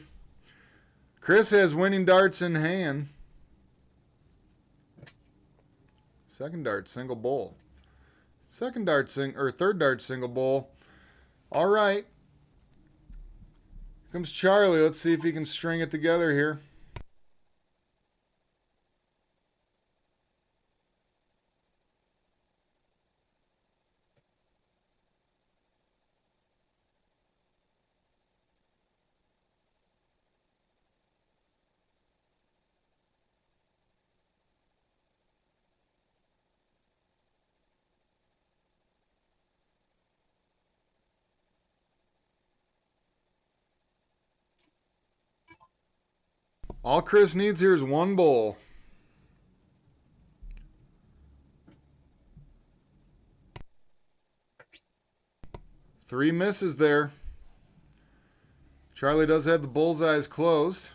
Chris has winning darts in hand. Second dart, single bull. Third dart, single bull. All right. Here comes Charlie. Let's see if he can string it together here. All Chris needs here is 1 bowl. 3 misses there. Charlie does have the bullseyes closed.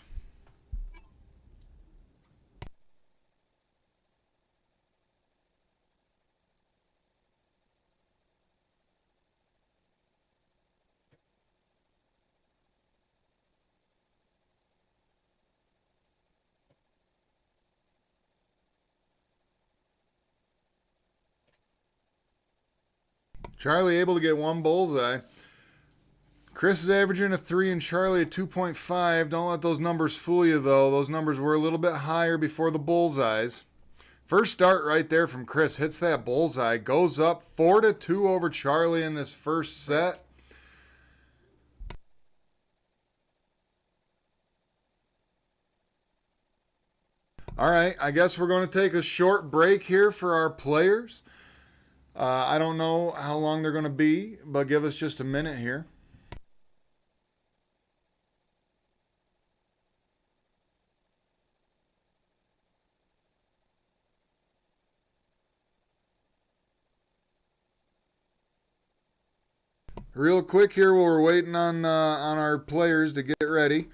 Charlie able to get 1 bullseye. Chris is averaging a 3 and Charlie a 2.5. Don't let those numbers fool you, though. Those numbers were a little bit higher before the bullseyes. First start right there from Chris. Hits that bullseye. Goes up 4-2 over Charlie in this first set. All right, I guess we're going to take a short break here for our players. I don't know how long they're going to be, but give us just a minute here. Real quick here while we're waiting on our players to get ready.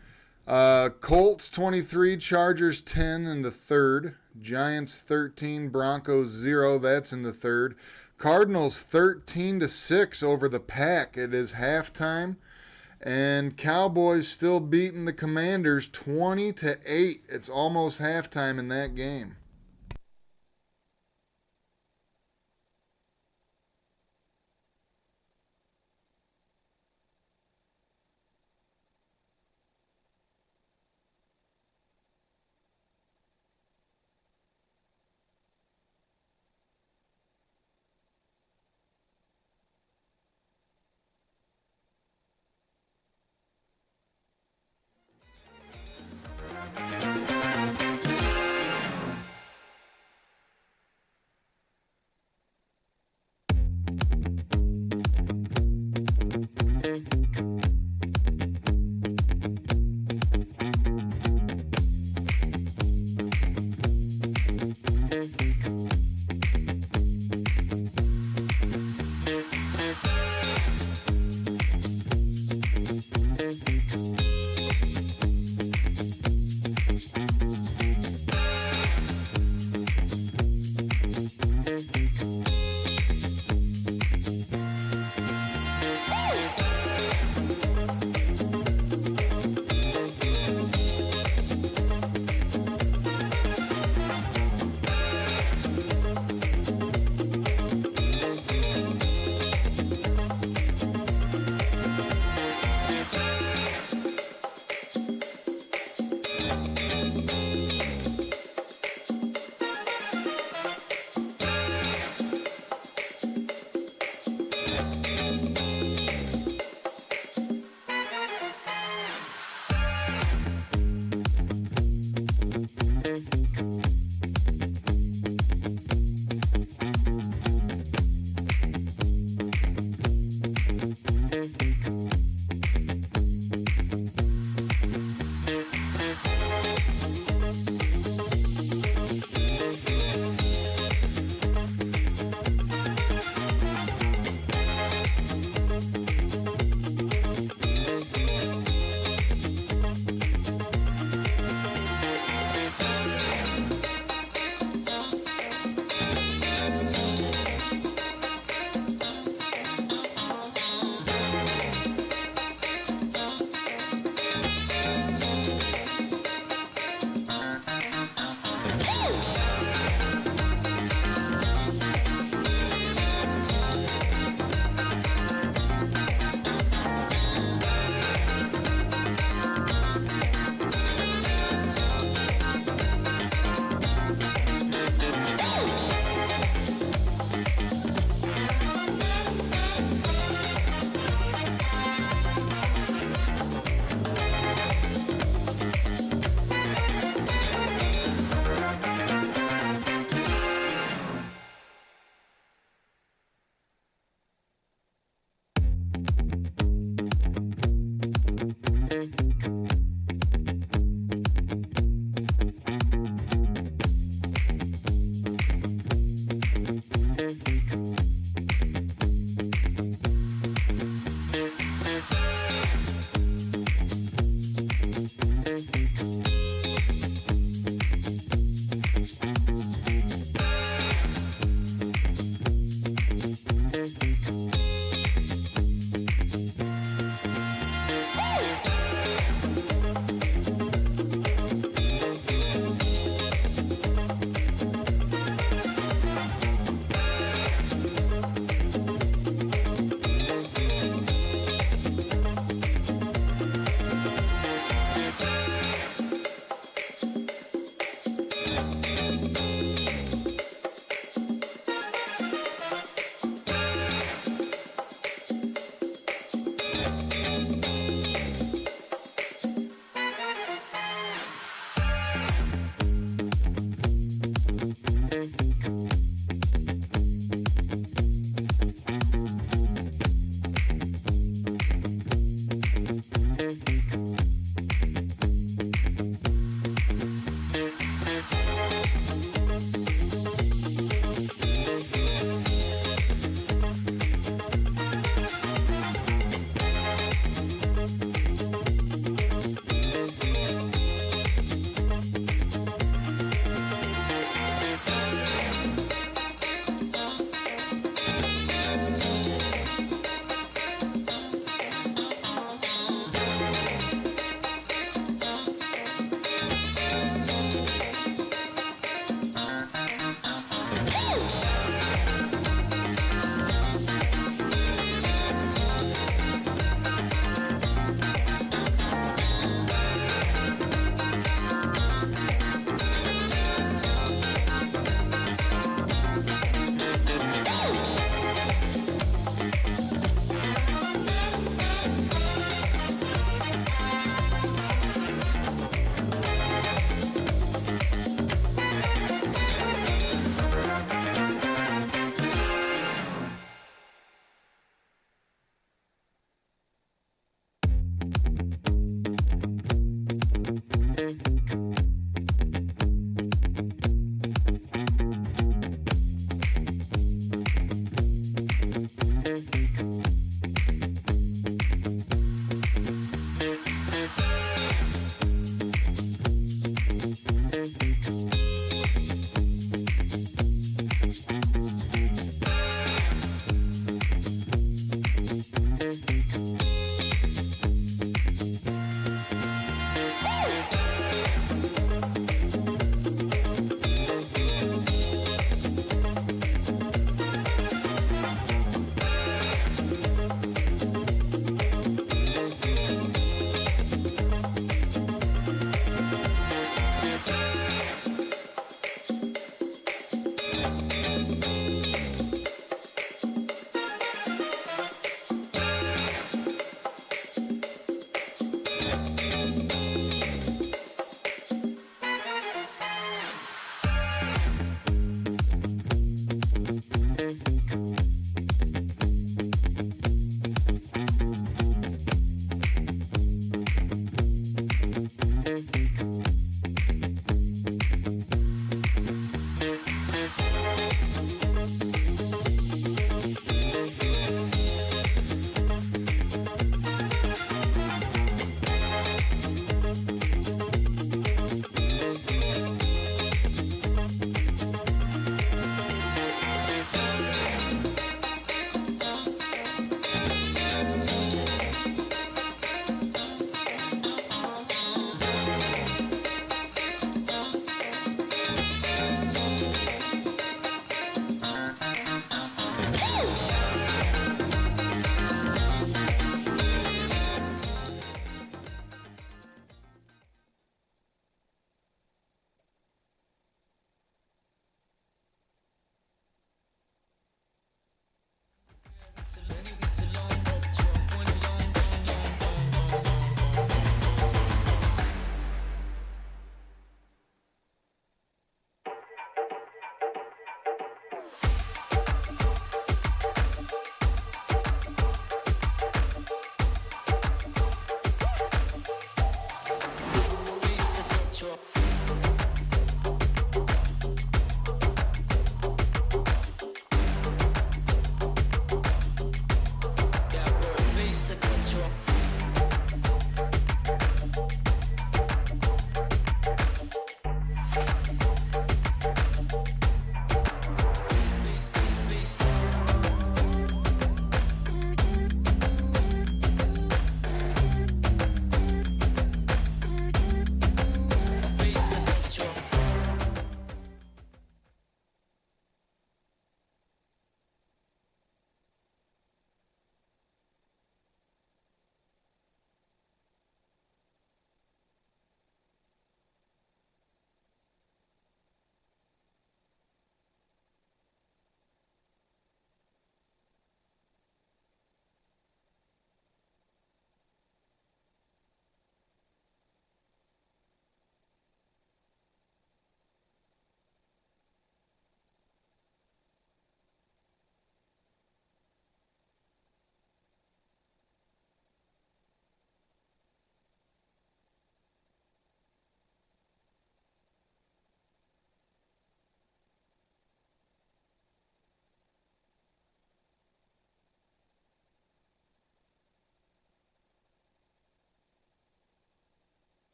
Colts 23, Chargers 10 in the third. Giants 13, Broncos 0. That's in the third. Cardinals 13-6 over the Pack. It is halftime. And Cowboys still beating the Commanders 20-8. It's almost halftime in that game.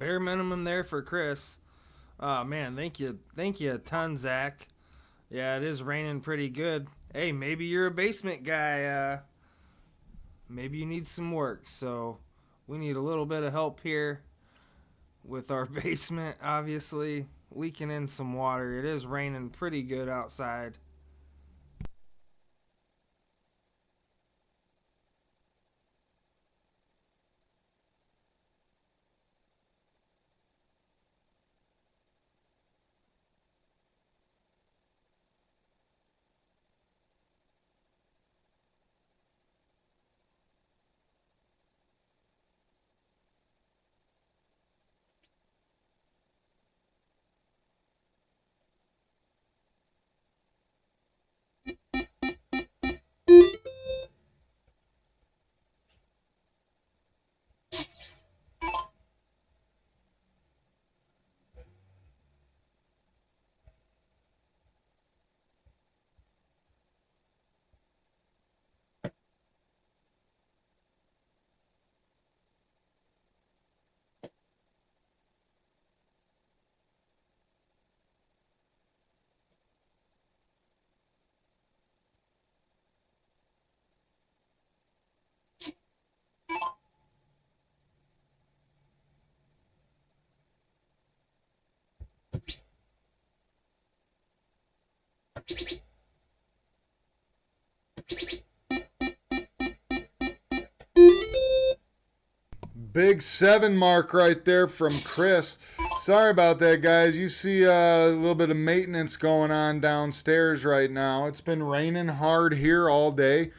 bare minimum there for Chris. Oh man, thank you a ton, Zach. Yeah, it is raining pretty good. Hey, maybe you're a basement guy. Maybe you need some work. So we need a little bit of help here with our basement, obviously leaking in some water. It is raining pretty good outside. Big 7 mark right there from Chris. Sorry about that, guys. You see a little bit of maintenance going on downstairs right now. It's been raining hard here all day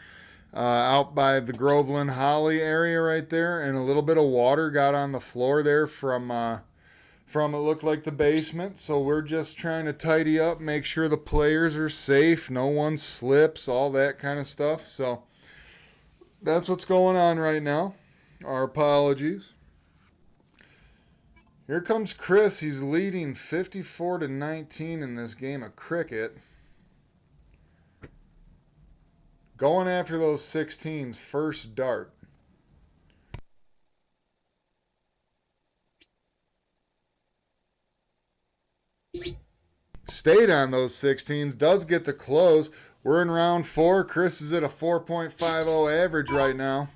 out by the Groveland Holly area right there, and a little bit of water got on the floor there from it looked like the basement. So we're just trying to tidy up, make sure the players are safe, no one slips, all that kind of stuff. So that's what's going on right now. Our apologies. Here comes Chris. He's leading 54-19 in this game of cricket. Going after those 16s, first dart. Stayed on those 16s, does get the close. We're in round 4. Chris is at a 4.50 average right now.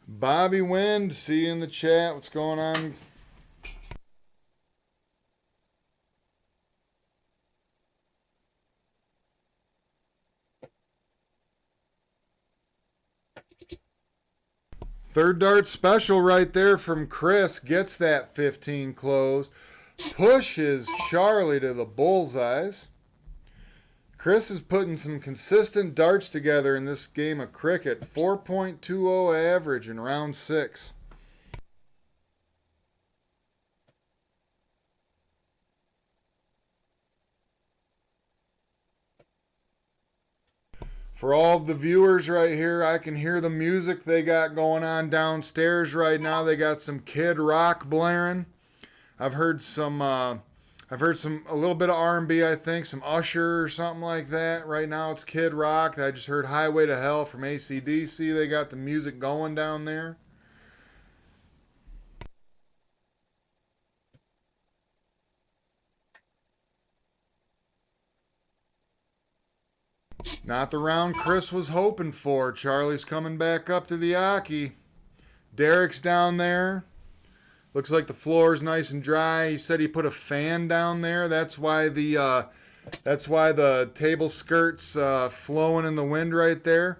Bobby Wind, see you in the chat. What's going on? Third dart special right there from Chris. Gets that 15 close. Pushes Charlie to the bullseyes. Chris is putting some consistent darts together in this game of cricket. 4.20 average in round 6. For all of the viewers right here, I can hear the music they got going on downstairs right now. They got some Kid Rock blaring. I've heard a little bit of R&B, I think, some Usher or something like that. Right now it's Kid Rock. I just heard Highway to Hell from AC/DC. They got the music going down there. Not the round Chris was hoping for. Charlie's coming back up to the Aki. Derek's down there. Looks like the floor is nice and dry. He said he put a fan down there. That's why the table skirt's flowing in the wind right there.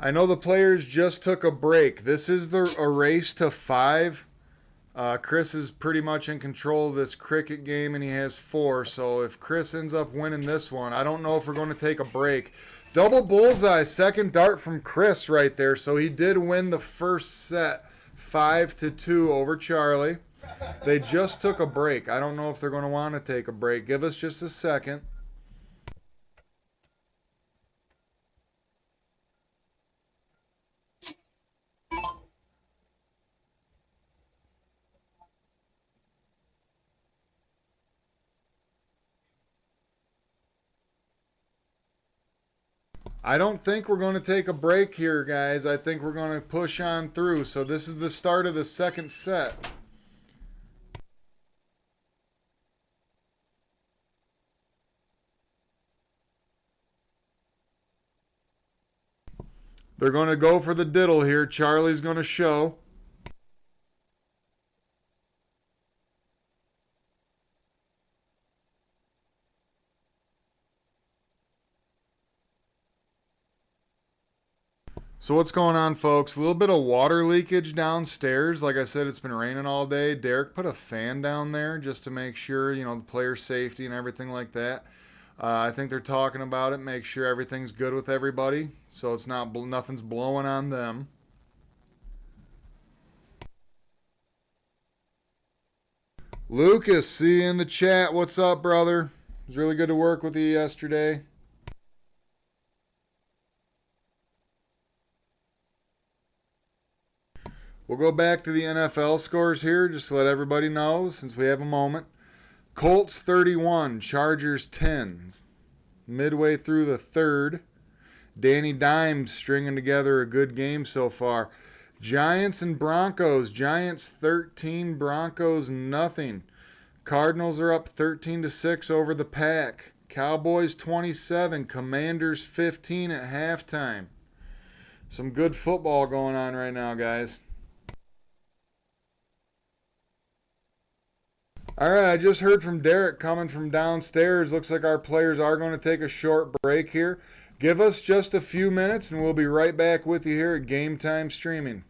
I know the players just took a break. This is a race to 5 Chris is pretty much in control of this cricket game, and he has 4. So if Chris ends up winning this one, I don't know if we're going to take a break. Double bullseye, second dart from Chris right there. So he did win the first set 5-2 over Charlie. They just took a break. I don't know if they're going to want to take a break. Give us just a second. I don't think we're going to take a break here, guys. I think we're going to push on through. So this is the start of the second set. They're going to go for the diddle here. Charlie's going to show. So what's going on, folks? A little bit of water leakage downstairs. Like I said, it's been raining all day. Derek put a fan down there just to make sure, you know, the player safety and everything like that. I think they're talking about it, make sure everything's good with everybody, so it's not nothing's blowing on them. Lucas, see you in the chat. What's up, brother? It was really good to work with you yesterday. We'll go back to the NFL scores here, just to let everybody know, since we have a moment. Colts 31, Chargers 10. Midway through the third. Danny Dimes stringing together a good game so far. Giants and Broncos. Giants 13, Broncos nothing. Cardinals are up 13-6 over the Pack. Cowboys 27, Commanders 15 at halftime. Some good football going on right now, guys. All right, I just heard from Derek coming from downstairs. Looks like our players are going to take a short break here. Give us just a few minutes and we'll be right back with you here at Game Time Streaming.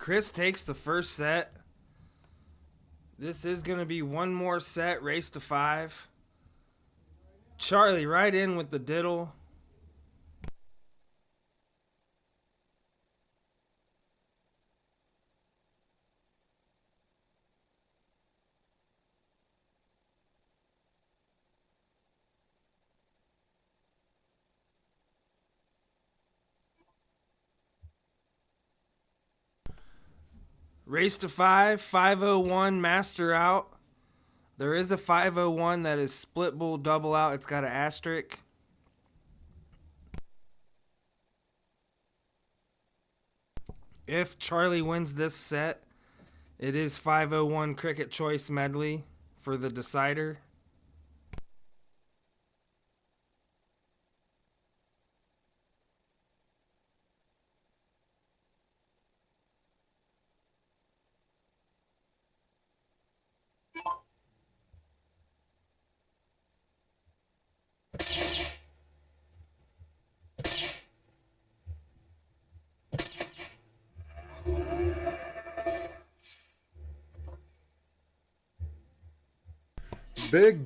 Chris takes the first set. This is going to be one more set, race to 5. Charlie right in with the diddle. Race to 5, 501 master out. There is a 501 that is split bull double out. It's got an asterisk. If Charlie wins this set, it is 501 cricket choice medley for the decider.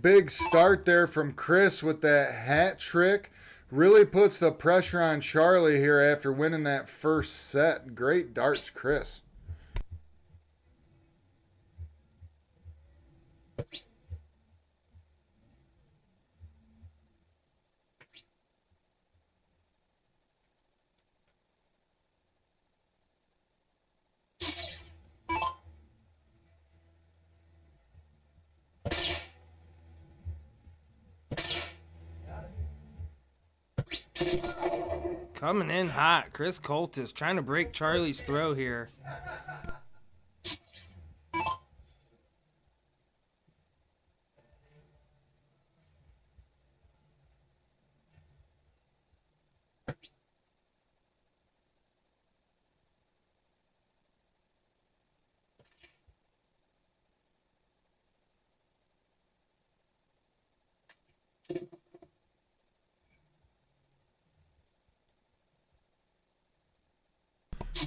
Big start there from Chris with that hat trick. Really puts the pressure on Charlie here after winning that first set. Great darts, Chris. Coming in hot. Chris Coltis trying to break Charlie's throw here.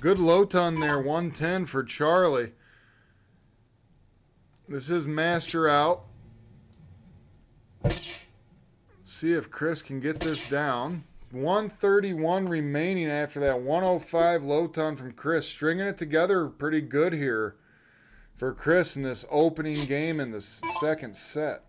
Good low ton there, 110 for Charlie. This is master out. See if Chris can get this down. 131 remaining after that 105 low ton from Chris. Stringing it together pretty good here for Chris in this opening game in the second set.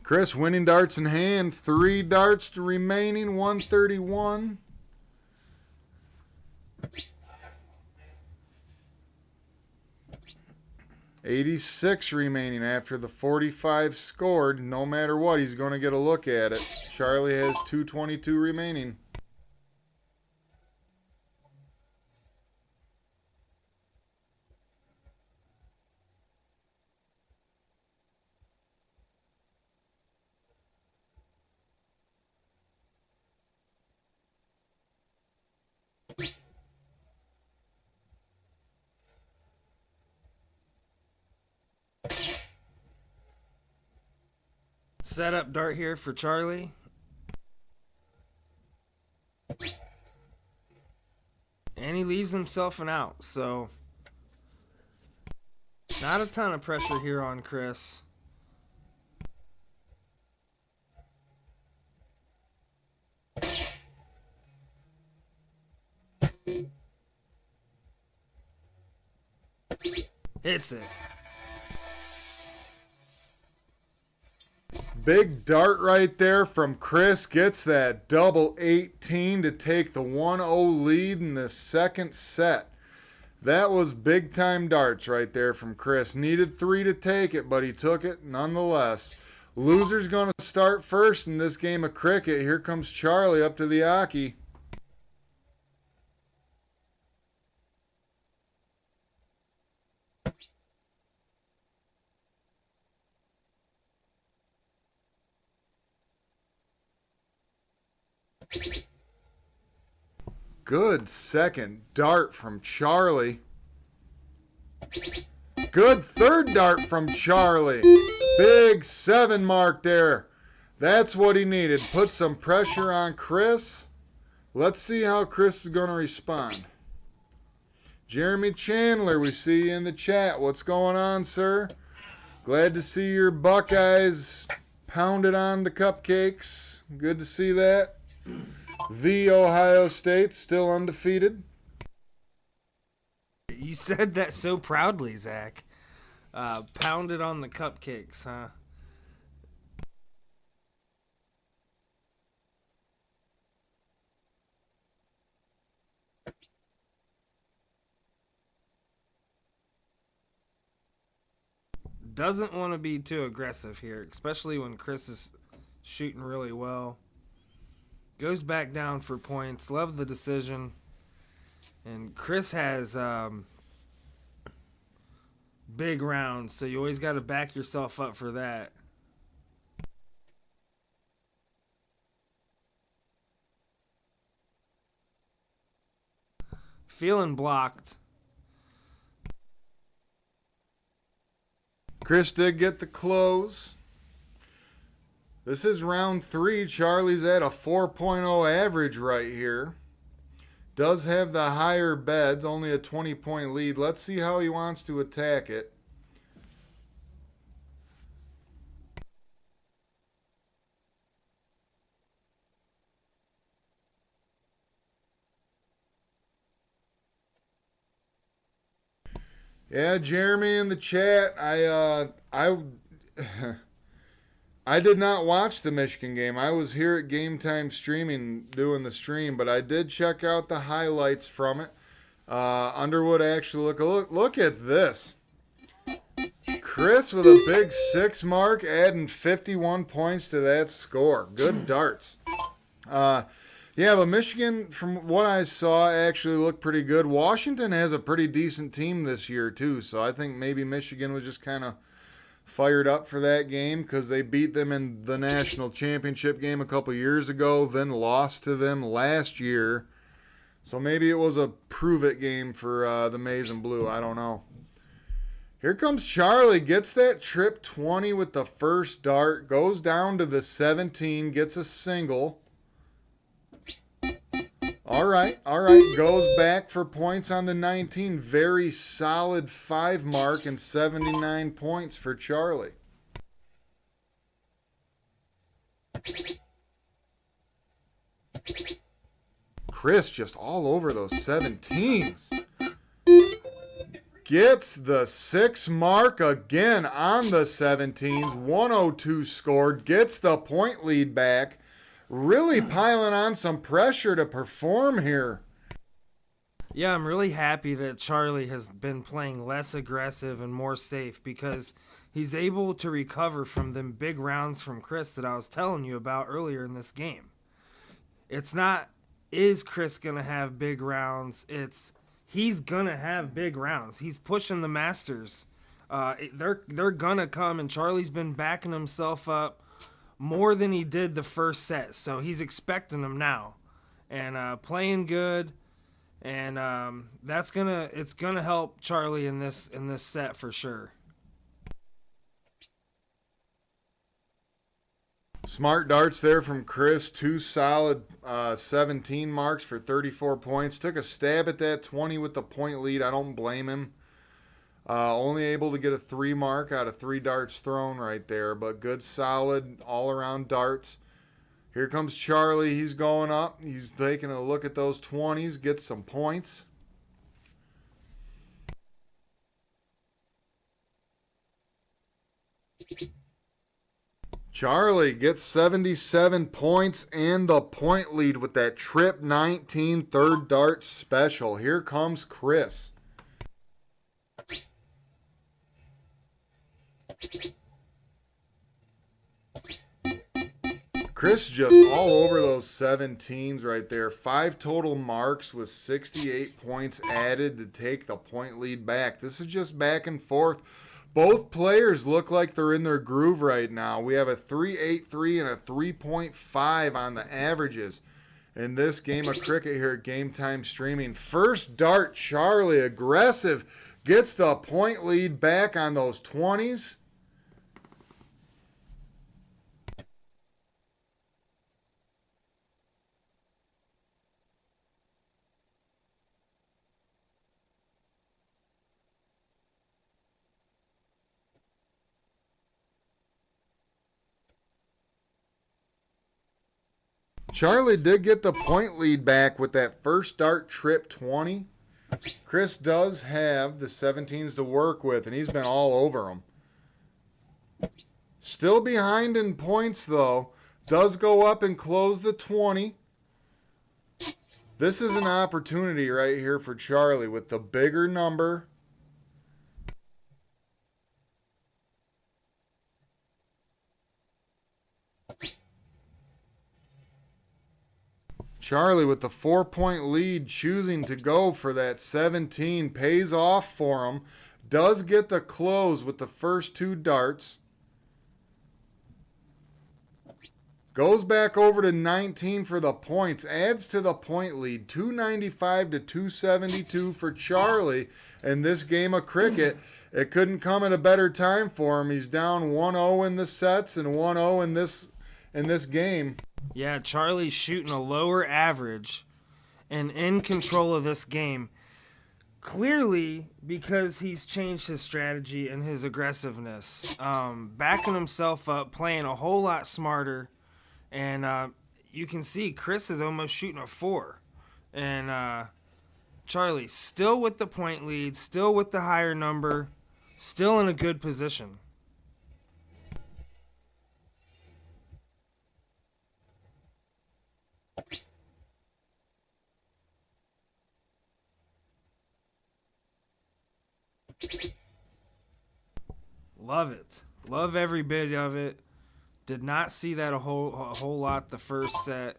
Chris winning darts in hand. 3 darts remaining. 131. $86 remaining after the 45 scored. No matter what, he's going to get a look at it. Charlie has 222 remaining. Setup dart here for Charlie. And he leaves himself an out, so not a ton of pressure here on Chris. Hits it. Big dart right there from Chris. Gets that double 18 to take the 1-0 lead in the second set. That was big time darts right there from Chris. Needed 3 to take it, but he took it nonetheless. Loser's going to start first in this game of cricket. Here comes Charlie up to the Aki. Good second dart from Charlie. Good third dart from Charlie. Big 7 mark there. That's what he needed. Put some pressure on Chris. Let's see how Chris is going to respond. Jeremy Chandler, we see you in the chat. What's going on, sir? Glad to see your Buckeyes pounded on the cupcakes. Good to see that. The Ohio State still undefeated. You said that so proudly, Zach. Pounded on the cupcakes, huh? Doesn't want to be too aggressive here, especially when Chris is shooting really well. Goes back down for points. Love the decision. And Chris has big rounds, so you always got to back yourself up for that. Feeling blocked. Chris did get the close. This is round 3. Charlie's at a 4.0 average right here. Does have the higher beds, only a 20-point lead. Let's see how he wants to attack it. Yeah, Jeremy in the chat. I did not watch the Michigan game. I was here at Game Time streaming, doing the stream, but I did check out the highlights from it. Underwood actually look at this. Chris with a big 6 mark, adding 51 points to that score. Good darts. Yeah, but Michigan, from what I saw, actually looked pretty good. Washington has a pretty decent team this year, too, so I think maybe Michigan was just kind of fired up for that game because they beat them in the national championship game a couple years ago, then lost to them last year. So maybe it was a prove-it game for the Maize and Blue. I don't know. Here comes Charlie. Gets that trip 20 with the first dart. Goes down to the 17. Gets a single. All right. Goes back for points on the 19. Very solid 5 mark and 79 points for Charlie. Chris just all over those 17s. Gets the 6 mark again on the 17s. 102 scored. Gets the point lead back. Really piling on some pressure to perform here. Yeah, I'm really happy that Charlie has been playing less aggressive and more safe because he's able to recover from them big rounds from Chris that I was telling you about earlier in this game. It's not, is Chris going to have big rounds? It's, he's going to have big rounds. He's pushing the Masters. They're going to come, and Charlie's been backing himself up more than he did the first set, so he's expecting them now, and playing good, and it's gonna help Charlie in this set for sure. Smart darts there from Chris. 2 solid 17 marks for 34 points. Took a stab at that 20 with the point lead. I don't blame him. Only able to get a 3 mark out of 3 darts thrown right there, but good, solid, all-around darts. Here comes Charlie. He's going up. He's taking a look at those 20s, gets some points. Charlie gets 77 points and the point lead with that trip 19 third dart special. Here comes Chris. Chris just all over those 17s right there. 5 total marks with 68 points added to take the point lead back. This is just back and forth. Both players look like they're in their groove right now. We have a 3.83 and a 3.5 on the averages. in this game of cricket here at Game Time Streaming. First dart, Charlie, aggressive, gets the point lead back on those 20s. Charlie did get the point lead back with that first dart trip 20. Chris does have the 17s to work with, and he's been all over them. Still behind in points, though. Does go up and close the 20. This is an opportunity right here for Charlie with the bigger number. Charlie with the 4-point lead, choosing to go for that 17, pays off for him. Does get the close with the first 2 darts. Goes back over to 19 for the points. Adds to the point lead. 295 to 272 for Charlie in this game of cricket. It couldn't come at a better time for him. He's down 1-0 in the sets and 1-0 in this game. Yeah, Charlie's shooting a lower average and in control of this game. Clearly because he's changed his strategy and his aggressiveness. Backing himself up, playing a whole lot smarter. And you can see Chris is almost shooting a 4. And Charlie still with the point lead, still with the higher number, still in a good position. Love it. Love every bit of it. Did not see that a whole lot the first set.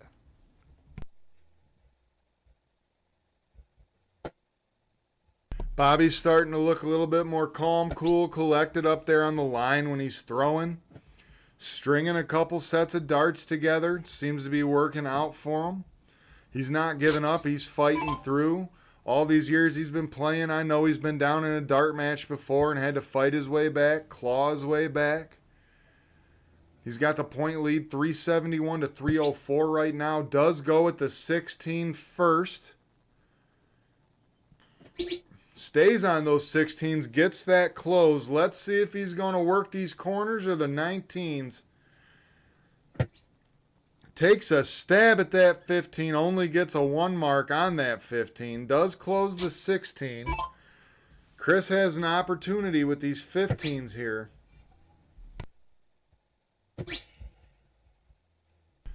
Bobby's starting to look a little bit more calm, cool, collected up there on the line when he's throwing. Stringing a couple sets of darts together. Seems to be working out for him. He's not giving up. He's fighting through. All these years he's been playing, I know he's been down in a dart match before and had to fight his way back, claw his way back. He's got the point lead, 371 to 304 right now. Does go at the 16 first. Stays on those 16s, gets that close. Let's see if he's going to work these corners or the 19s. Takes a stab at that 15, only gets a 1 mark on that 15. Does close the 16. Chris has an opportunity with these 15s here.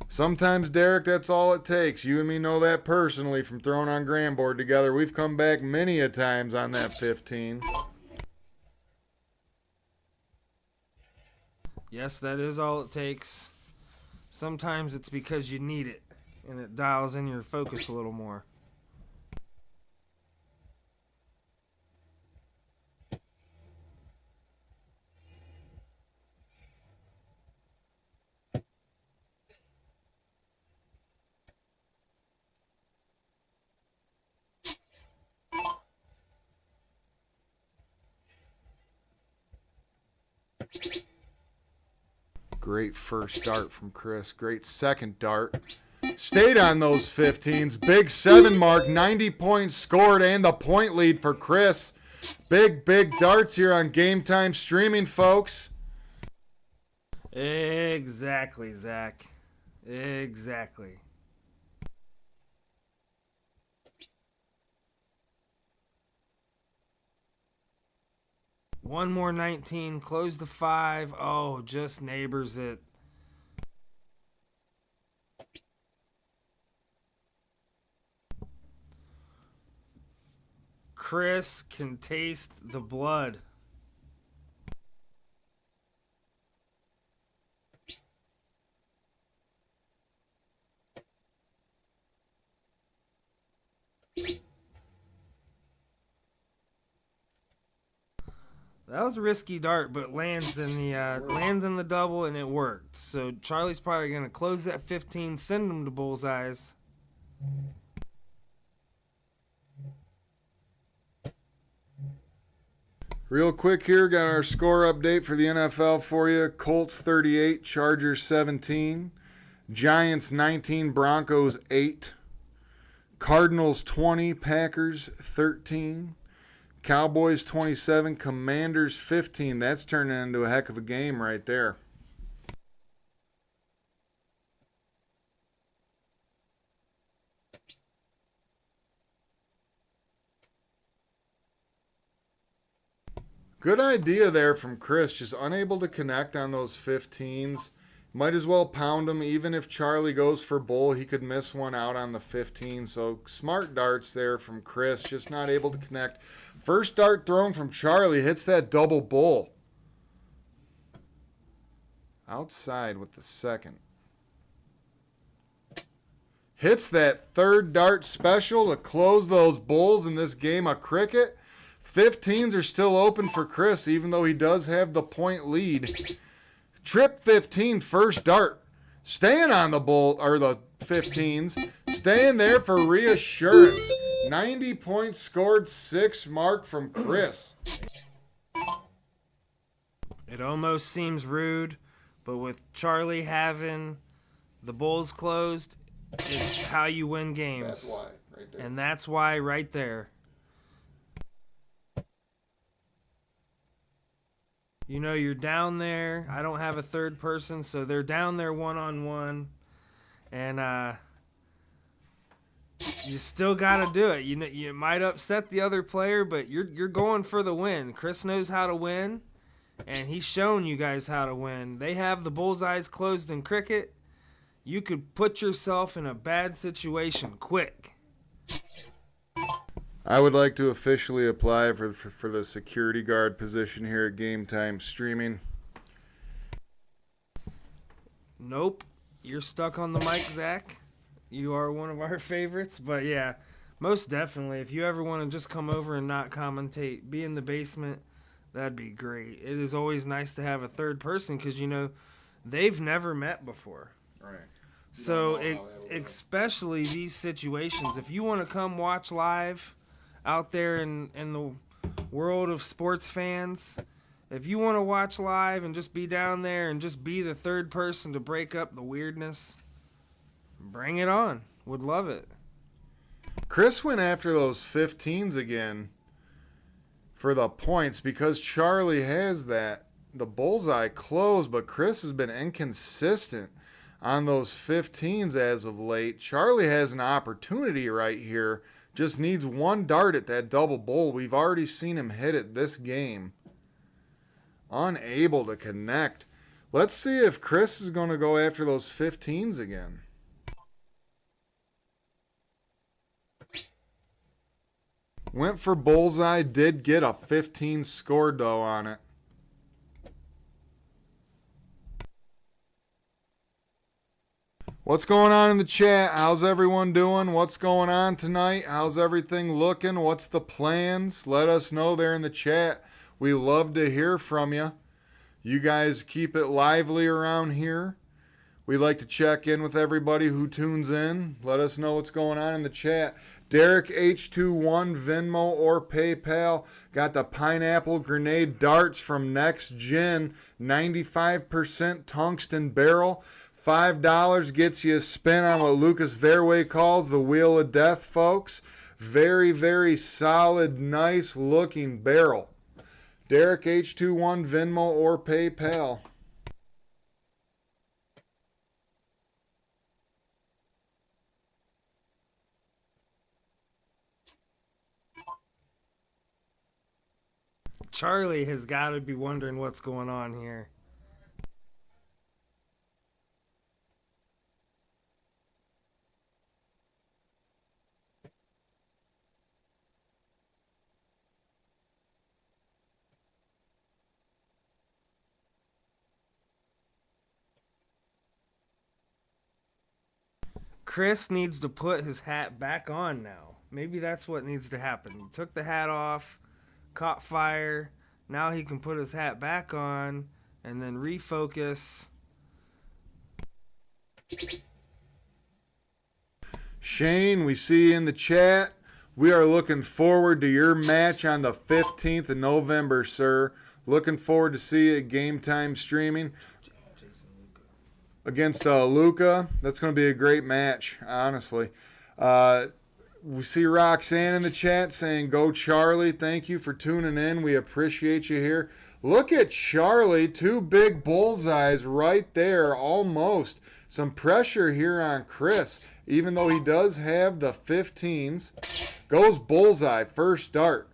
Sometimes, Derek, that's all it takes. You and me know that personally from throwing on Grandboard together. We've come back many a times on that 15. Yes, that is all it takes. Sometimes it's because you need it, and it dials in your focus a little more. Great first dart from Chris. Great second dart. Stayed on those 15s. Big 7 mark. 90 points scored and the point lead for Chris. Big darts here on Game Time Streaming, folks. Exactly, Zach. Exactly. One more 19, close the 5. Oh, just neighbors it. Chris can taste the blood. That was a risky dart, but lands in the double, and it worked. So Charlie's probably gonna close that 15, send him to bullseyes. Real quick here, got our score update for the NFL for you. Colts 38, Chargers 17, Giants 19, Broncos 8, Cardinals 20, Packers 13, Cowboys 27, Commanders 15. That's turning into a heck of a game right there. Good idea there from Chris. Just unable to connect on those 15s. Might as well pound them. Even if Charlie goes for bull, he could miss one out on the 15. So smart darts there from Chris. Just not able to connect. First dart thrown from Charlie hits that double bull. Outside with the second. Hits that third dart special to close those bulls in this game of cricket. 15s are still open for Chris, even though he does have the point lead. Trip 15, first dart. Staying on the bull, or the 15s. Staying there for reassurance. 90 points scored, 6 mark from Chris. It almost seems rude, but with Charlie having the bulls closed, it's how you win games. That's why, right there. And that's why right there. You know, you're down there. I don't have a third person, so they're down there one-on-one. And you still got to do it. You know, you might upset the other player, but you're going for the win. Chris knows how to win, and he's shown you guys how to win. They have the bullseyes closed in cricket. You could put yourself in a bad situation quick. I would like to officially apply for the security guard position here at Game Time Streaming. Nope. You're stuck on the mic, Zach. You are one of our favorites. But yeah, most definitely. If you ever want to just come over and not commentate, be in the basement, that'd be great. It is always nice to have a third person because, you know, they've never met before. Right. So especially these situations, if you want to come watch live out there in the world of sports fans, if you want to watch live and just be down there and just be the third person to break up the weirdness, bring it on. Would love it. Chris went after those 15s again for the points because Charlie has the bullseye closed, but Chris has been inconsistent on those 15s as of late. Charlie has an opportunity right here. Just needs one dart at that double bull. We've already seen him hit it this game. Unable to connect. Let's see if Chris is going to go after those 15s again. Went for bullseye. Did get a 15 scored though on it. What's going on in the chat? How's everyone doing? What's going on tonight? How's everything looking? What's the plans? Let us know there in the chat. We love to hear from you. You guys keep it lively around here. We like to check in with everybody who tunes in. Let us know what's going on in the chat. Derek H21, Venmo or PayPal. Got the pineapple grenade darts from Next Gen. 95% tungsten barrel. $5 gets you a spin on what Lucas Verwey calls the Wheel of Death, folks. Very, very solid, nice looking barrel. Derek H21, Venmo or PayPal. Charlie has got to be wondering what's going on here. Chris needs to put his hat back on now. Maybe that's what needs to happen. He took the hat off, caught fire. Now he can put his hat back on and then refocus. Shane, we see you in the chat. We are looking forward to your match on the 15th of November, sir. Looking forward to see you at Game Time Streaming against Luca. That's going to be a great match, honestly. We see Roxanne in the chat saying, "Go Charlie." Thank you for tuning in. We appreciate you here. Look at Charlie. 2 big bullseyes right there, almost. Some pressure here on Chris, even though he does have the 15s. Goes bullseye, first dart.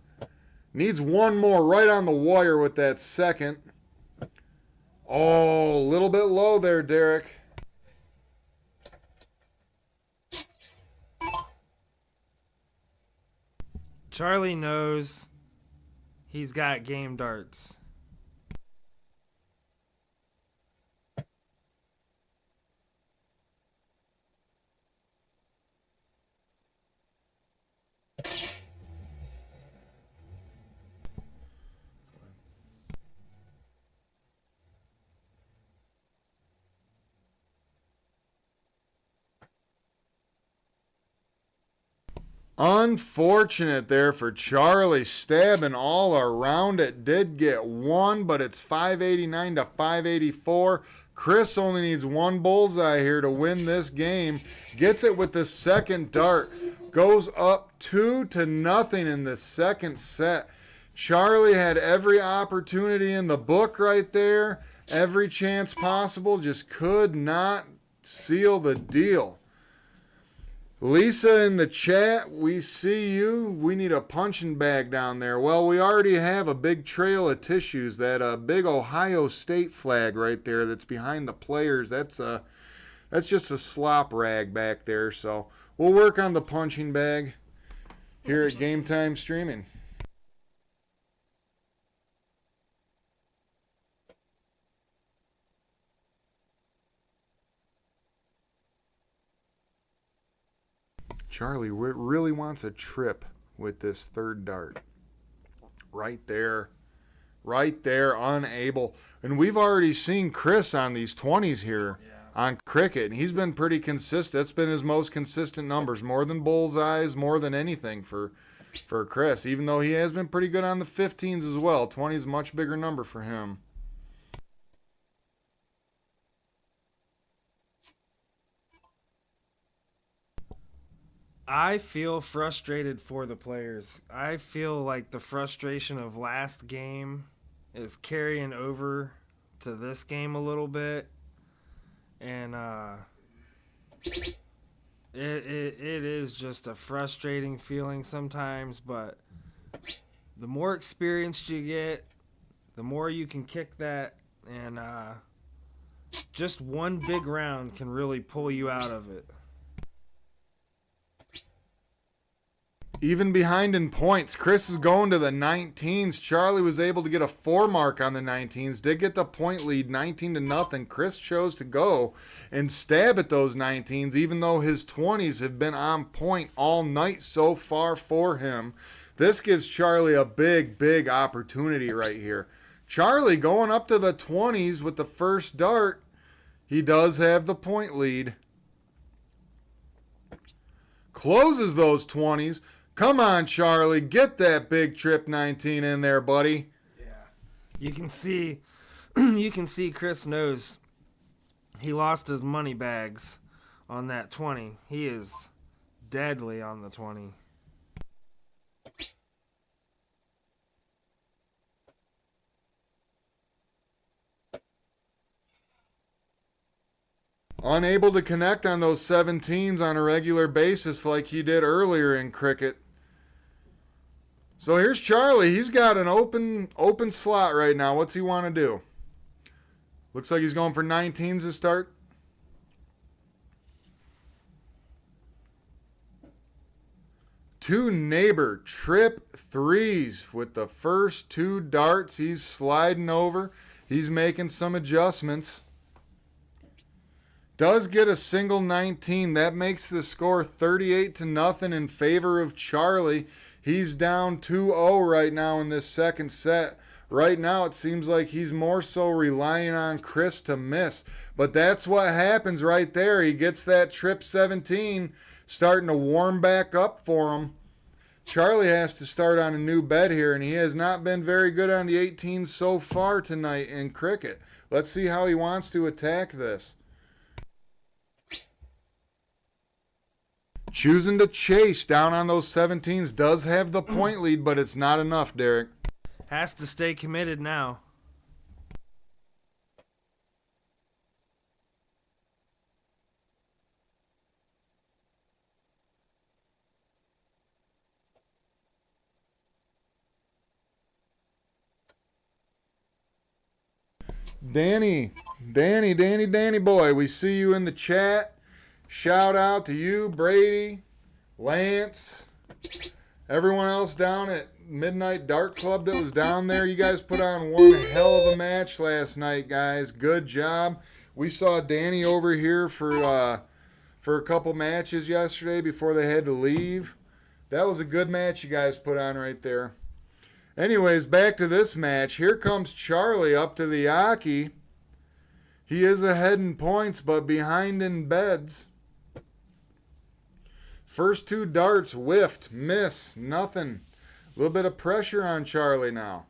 Needs one more right on the wire with that second. Oh, a little bit low there, Derek. Charlie knows he's got game darts. Unfortunate there for Charlie, stabbing all around. It did get one, but it's 589 to 584. Chris only needs one bullseye here to win this game. Gets it with the second dart. Goes up 2-0 in the second set. Charlie had every opportunity in the book right there. Every chance possible. Just could not seal the deal. Lisa in the chat, we see you. We need a punching bag down there. Well, we already have a big trail of tissues. That big Ohio State flag right there that's behind the players. That's just a slop rag back there. So we'll work on the punching bag here at Game Time Streaming. Charlie really wants a trip with this third dart. Right there. Right there, unable. And we've already seen Chris on these 20s here on cricket. And he's been pretty consistent. That's been his most consistent numbers. More than bullseyes, more than anything for Chris. Even though he has been pretty good on the 15s as well. 20 is a much bigger number for him. I feel frustrated for the players. I feel like the frustration of last game is carrying over to this game a little bit. And it is just a frustrating feeling sometimes, but the more experienced you get, the more you can kick that, and just one big round can really pull you out of it. Even behind in points, Chris is going to the 19s. Charlie was able to get a 4 mark on the 19s. Did get the point lead, 19-0. Chris chose to go and stab at those 19s, even though his 20s have been on point all night so far for him. This gives Charlie a big, big opportunity right here. Charlie going up to the 20s with the first dart. He does have the point lead. Closes those 20s. Come on, Charlie. Get that big trip 19 in there, buddy. Yeah. You can see Chris knows he lost his money bags on that 20. He is deadly on the 20. Unable to connect on those 17s on a regular basis like he did earlier in cricket. So here's Charlie. He's got an open slot right now. What's he want to do? Looks like he's going for 19s to start. Two neighbor trip 3s with the first 2 darts. He's sliding over. He's making some adjustments. Does get a single 19. That makes the score 38-0 in favor of Charlie. He's down 2-0 right now in this second set. Right now, it seems like he's more so relying on Chris to miss. But that's what happens right there. He gets that trip 17. starting to warm back up for him. Charlie has to start on a new bed here, and he has not been very good on the 18s so far tonight in cricket. Let's see how he wants to attack this. Choosing to chase down on those 17s does have the point lead, but it's not enough, Derek. Has to stay committed now. Danny boy, we see you in the chat. Shout out to you, Brady, Lance, everyone else down at Midnight Dart Club that was down there. You guys put on one hell of a match last night, guys. Good job. We saw Danny over here for a couple matches yesterday before they had to leave. That was a good match you guys put on right there. Anyways, back to this match. Here comes Charlie up to the Aki. He is ahead in points, but behind in beds. First two darts whiffed, miss, nothing. A little bit of pressure on Charlie now.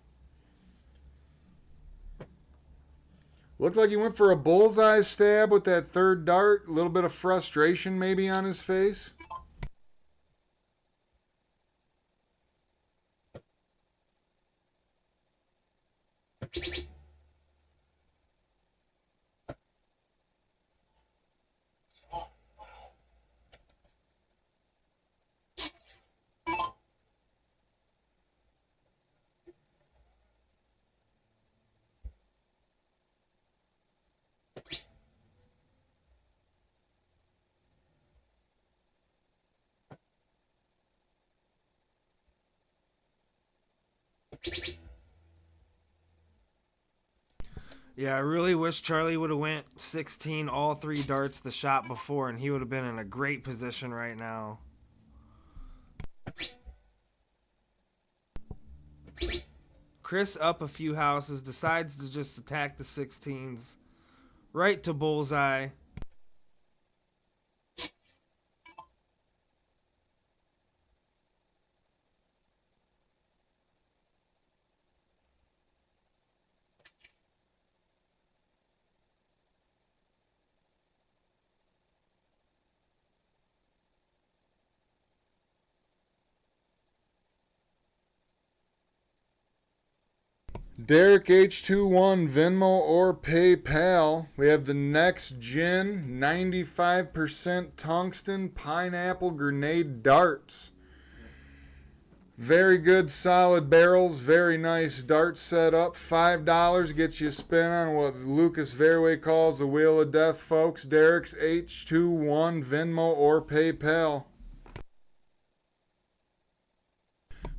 Looked like he went for a bullseye stab with that third dart. A little bit of frustration maybe on his face. Yeah, I really wish Charlie would have went 16 all three darts the shot before, and he would have been in a great position right now. Chris up a few houses, decides to just attack the 16s. Right to bullseye. Derek H21, Venmo or PayPal. We have the next gen 95% tungsten pineapple grenade darts. Very good solid barrels, very nice dart setup. $5 gets you a spin on what Lucas Verway calls the Wheel of Death, folks. Derek's H21, Venmo or PayPal.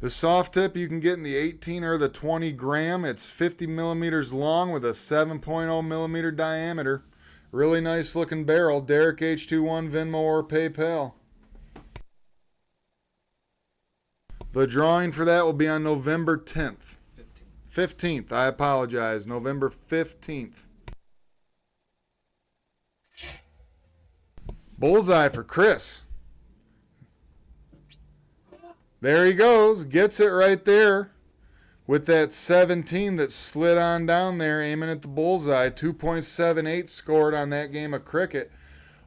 The soft tip you can get in the 18 or the 20 gram. It's 50 millimeters long with a 7.0 millimeter diameter. Really nice looking barrel. Derek H21, Venmo or PayPal. The drawing for that will be on November 10th. 15th, I apologize. November 15th. Bullseye for Chris. There he goes. Gets it right there with that 17 that slid on down there, aiming at the bullseye. 2.78 scored on that game of cricket.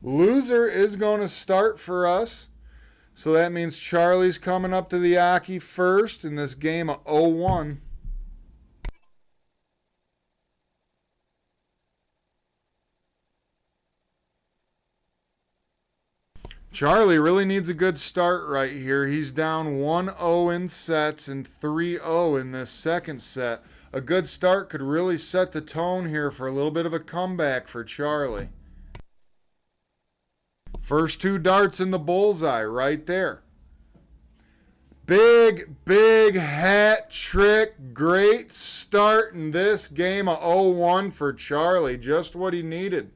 Loser is going to start for us. So that means Charlie's coming up to the Aki first in this game of 0-1. Charlie really needs a good start right here. He's down 1-0 in sets and 3-0 in this second set. A good start could really set the tone here for a little bit of a comeback for Charlie. First two darts in the bullseye right there. Big hat trick. Great start in this game of 0-1 for Charlie. Just what he needed.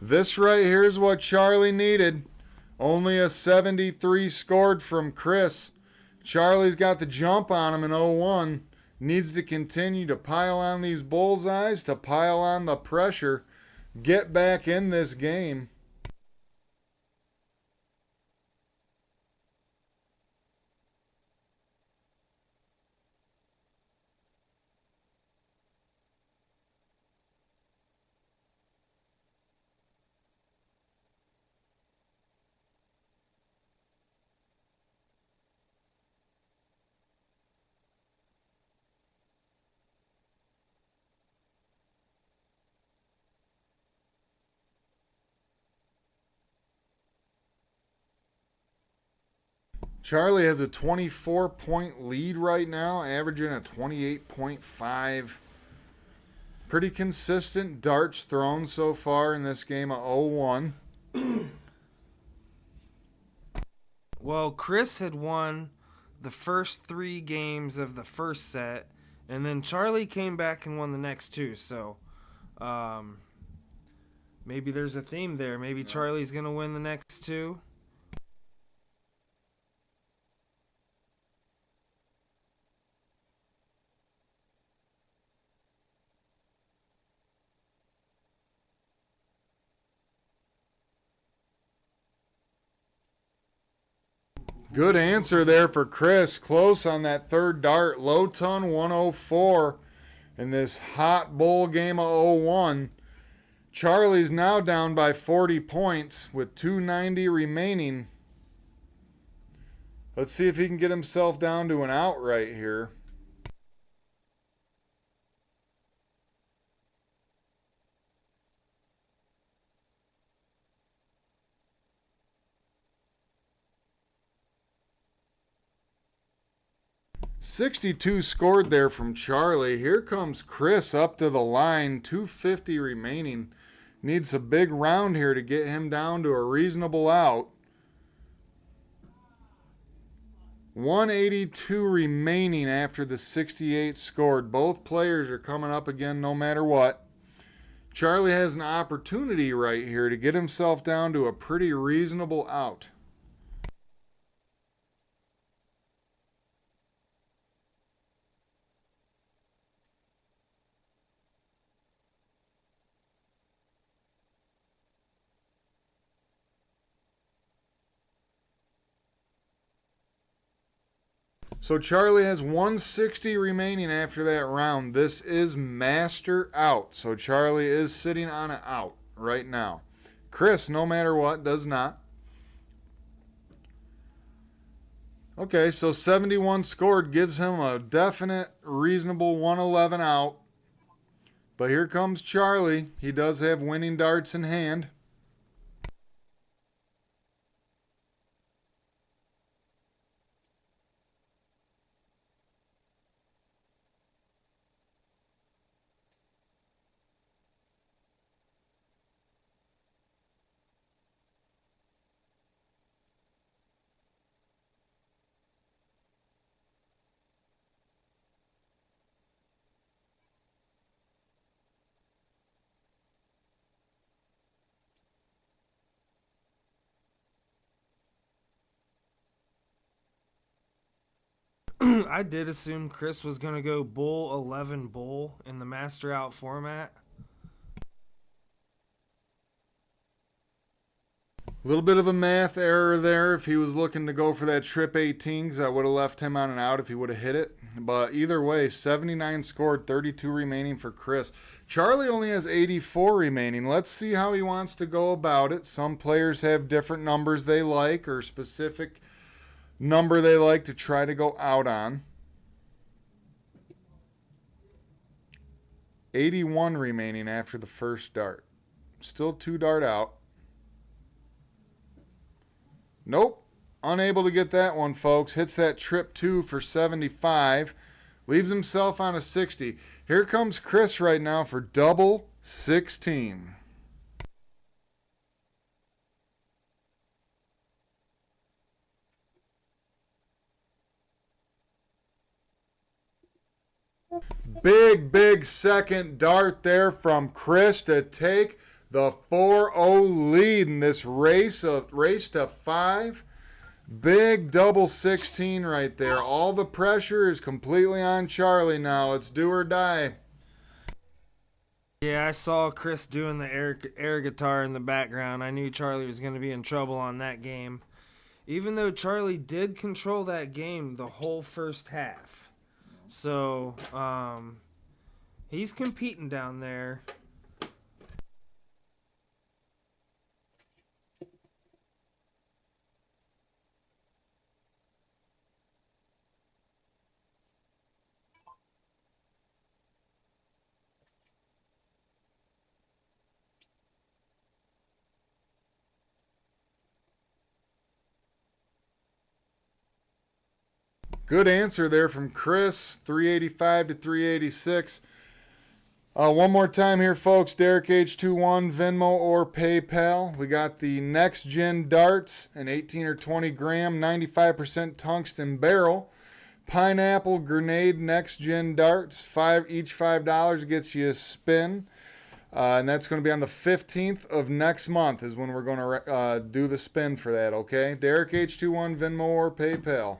This right here is what Charlie needed. Only a 73 scored from Chris. Charlie's got the jump on him in 0-1. Needs to continue to pile on these bullseyes, to pile on the pressure, get back in this game. Charlie has a 24-point lead right now, averaging a 28.5. Pretty consistent darts thrown so far in this game of 0-1. Well, Chris had won the first 3 games of the first set, and then Charlie came back and won the next 2. So maybe there's a theme there. Maybe Charlie's going to win the next 2. Good answer there for Chris. Close on that third dart. Low ton 104 in this hot bowl game of 0-1. Charlie's now down by 40 points with 290 remaining. Let's see if he can get himself down to an out right here. .62 scored there from Charlie. Here comes Chris up to the line. 250 remaining. Needs a big round here to get him down to a reasonable out. 182 remaining after the 68 scored. Both players are coming up again no matter what. Charlie has an opportunity right here to get himself down to a pretty reasonable out. So Charlie has 160 remaining after that round. This is master out. So Charlie is sitting on an out right now. Chris, no matter what, does not. Okay, so 71 scored gives him a definite, reasonable 111 out. But here comes Charlie. He does have winning darts in hand. I did assume Chris was going to go bull 11 bull in the master out format. A little bit of a math error there if he was looking to go for that trip 18, because that would have left him on an out if he would have hit it. But either way, 79 scored, 32 remaining for Chris. Charlie only has 84 remaining. Let's see how he wants to go about it. Some players have different numbers they like or specific number they like to try to go out on. 81 remaining after the first dart. Still 2 dart out. Nope. Unable to get that one, folks. Hits that trip 2 for 75. Leaves himself on a 60. Here comes Chris right now for double 16. Big second dart there from Chris to take the 4-0 lead in this race to 5. Big double 16 right there. All the pressure is completely on Charlie now. It's do or die. Yeah, I saw Chris doing the air guitar in the background. I knew Charlie was going to be in trouble on that game. Even though Charlie did control that game the whole first half. So, he's competing down there. Good answer there from Chris, 385 to 386. One more time here, folks. Derek H21, Venmo or PayPal. We got the Next Gen Darts, an 18 or 20 gram, 95% tungsten barrel. Pineapple Grenade Next Gen Darts, each $5 gets you a spin. And that's going to be on the 15th of next month is when we're going to do the spin for that, okay? Derek H21, Venmo or PayPal.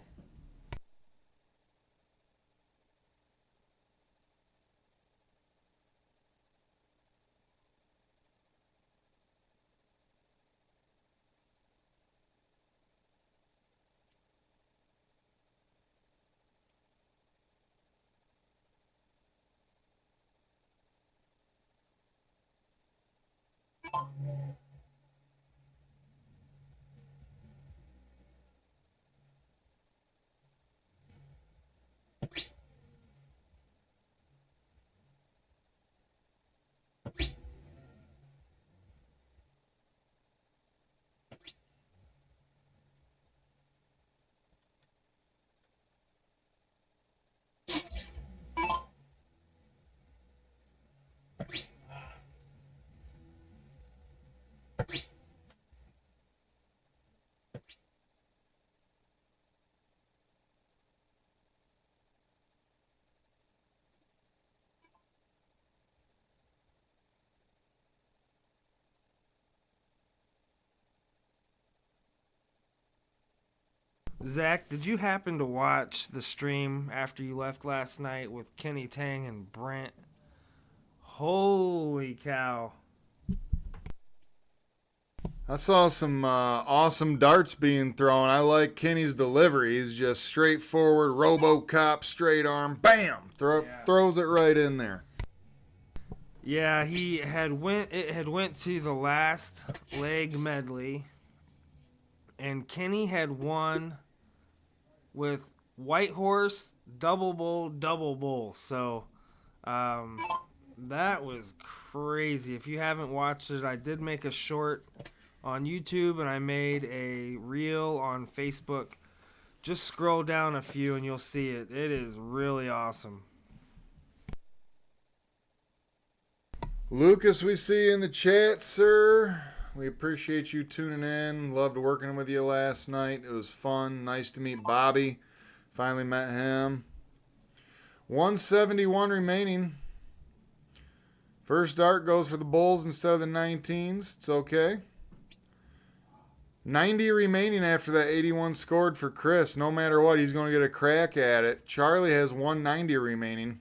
Zach, did you happen to watch the stream after you left last night with Kenny Tang and Brent? Holy cow. I saw some awesome darts being thrown. I like Kenny's delivery. He's just straightforward, RoboCop, straight arm, bam! Throws it right in there. Yeah, it had went to the last leg medley, and Kenny had won with White Horse, Double Bull. So, that was crazy. If you haven't watched it, I did make a short on YouTube, and I made a reel on Facebook. Just scroll down a few and you'll see it. It is really awesome. Lucas, we see you in the chat, sir. We appreciate you tuning in. Loved working with you last night. It was fun. Nice to meet Bobby. Finally met him. 171 remaining. First dart goes for the Bulls instead of the 19s. It's okay. 90 remaining after that 81 scored for Chris. No matter what, he's going to get a crack at it. Charlie has 190 remaining.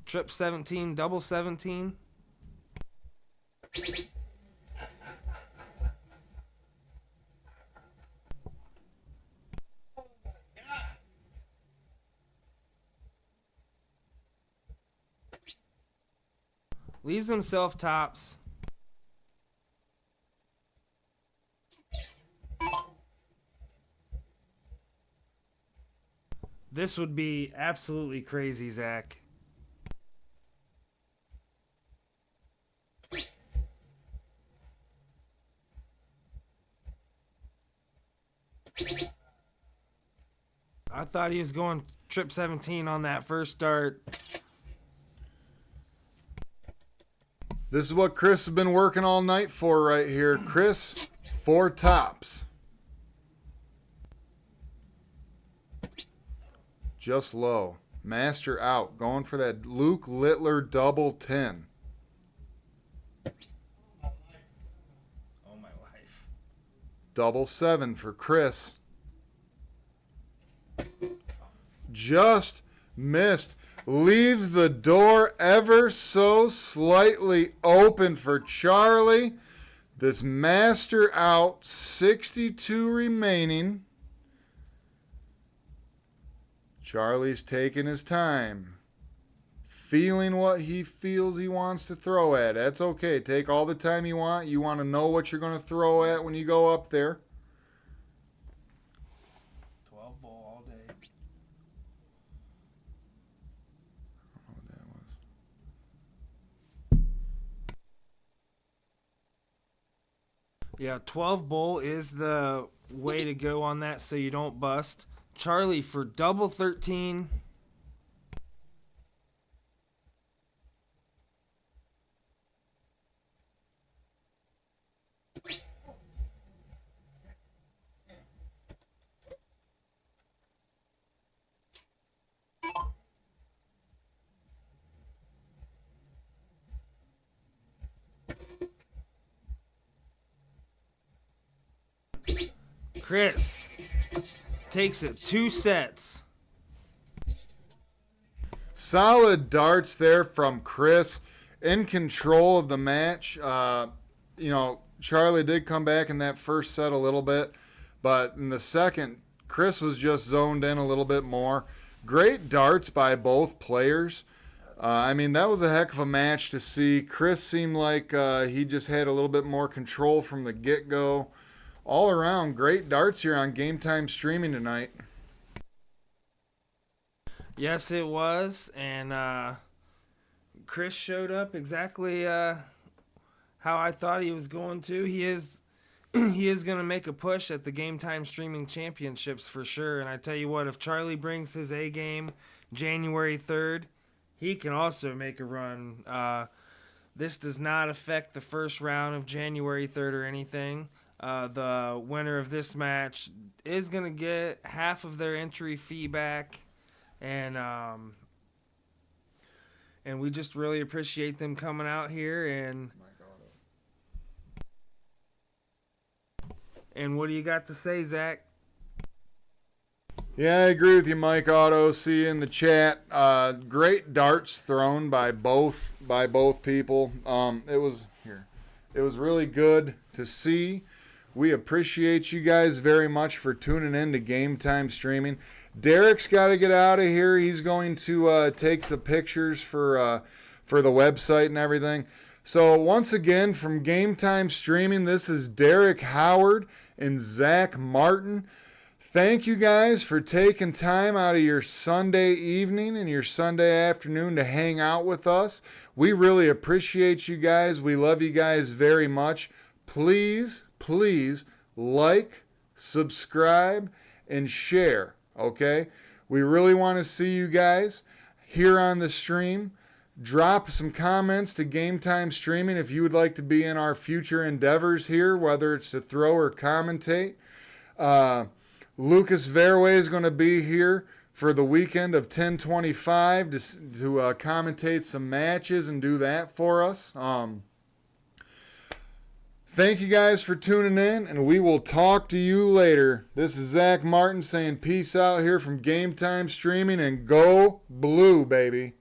Trip 17, double 17. Leaves himself tops. This would be absolutely crazy, Zach. I thought he was going trip 17 on that first start. This is what Chris has been working all night for right here. Chris, 4 tops. Just low. Master out. Going for that Luke Littler double 10. Oh my life. Double 7 for Chris. Just missed. Leaves the door ever so slightly open for Charlie. This master out. 62 remaining. Charlie's taking his time. Feeling what he feels he wants to throw at. That's okay. Take all the time you want. You want to know what you're going to throw at when you go up there. 12 bowl all day. Oh, that was. Yeah, 12 bowl is the way to go on that so you don't bust. Charlie for double 13. Chris takes it 2 sets. Solid darts there from Chris. In control of the match. Charlie did come back in that first set a little bit. But in the second, Chris was just zoned in a little bit more. Great darts by both players. That was a heck of a match to see. Chris seemed like he just had a little bit more control from the get-go. All around, great darts here on Game Time Streaming tonight. Yes, it was. And Chris showed up exactly how I thought he was going to. He is going to make a push at the Game Time Streaming Championships for sure. And I tell you what, if Charlie brings his A game January 3rd, he can also make a run. This does not affect the first round of January 3rd or anything. The winner of this match is going to get half of their entry fee back. And we just really appreciate them coming out here. And what do you got to say, Zach? Yeah, I agree with you, Mike Otto. See you in the chat. Great darts thrown by both people. It was really good to see. We appreciate you guys very much for tuning in to Game Time Streaming. Derek's got to get out of here. He's going to take the pictures for the website and everything. So once again, from Game Time Streaming, this is Derek Howard and Zach Martin. Thank you guys for taking time out of your Sunday evening and your Sunday afternoon to hang out with us. We really appreciate you guys. We love you guys very much. Please like, subscribe, and share, okay? We really want to see you guys here on the stream. Drop some comments to Game Time Streaming if you would like to be in our future endeavors here, whether it's to throw or commentate. Lucas Verway is going to be here for the weekend of 1025 to commentate some matches and do that for us. Thank you guys for tuning in, and we will talk to you later. This is Zach Martin saying peace out here from Game Time Streaming, and go blue, baby.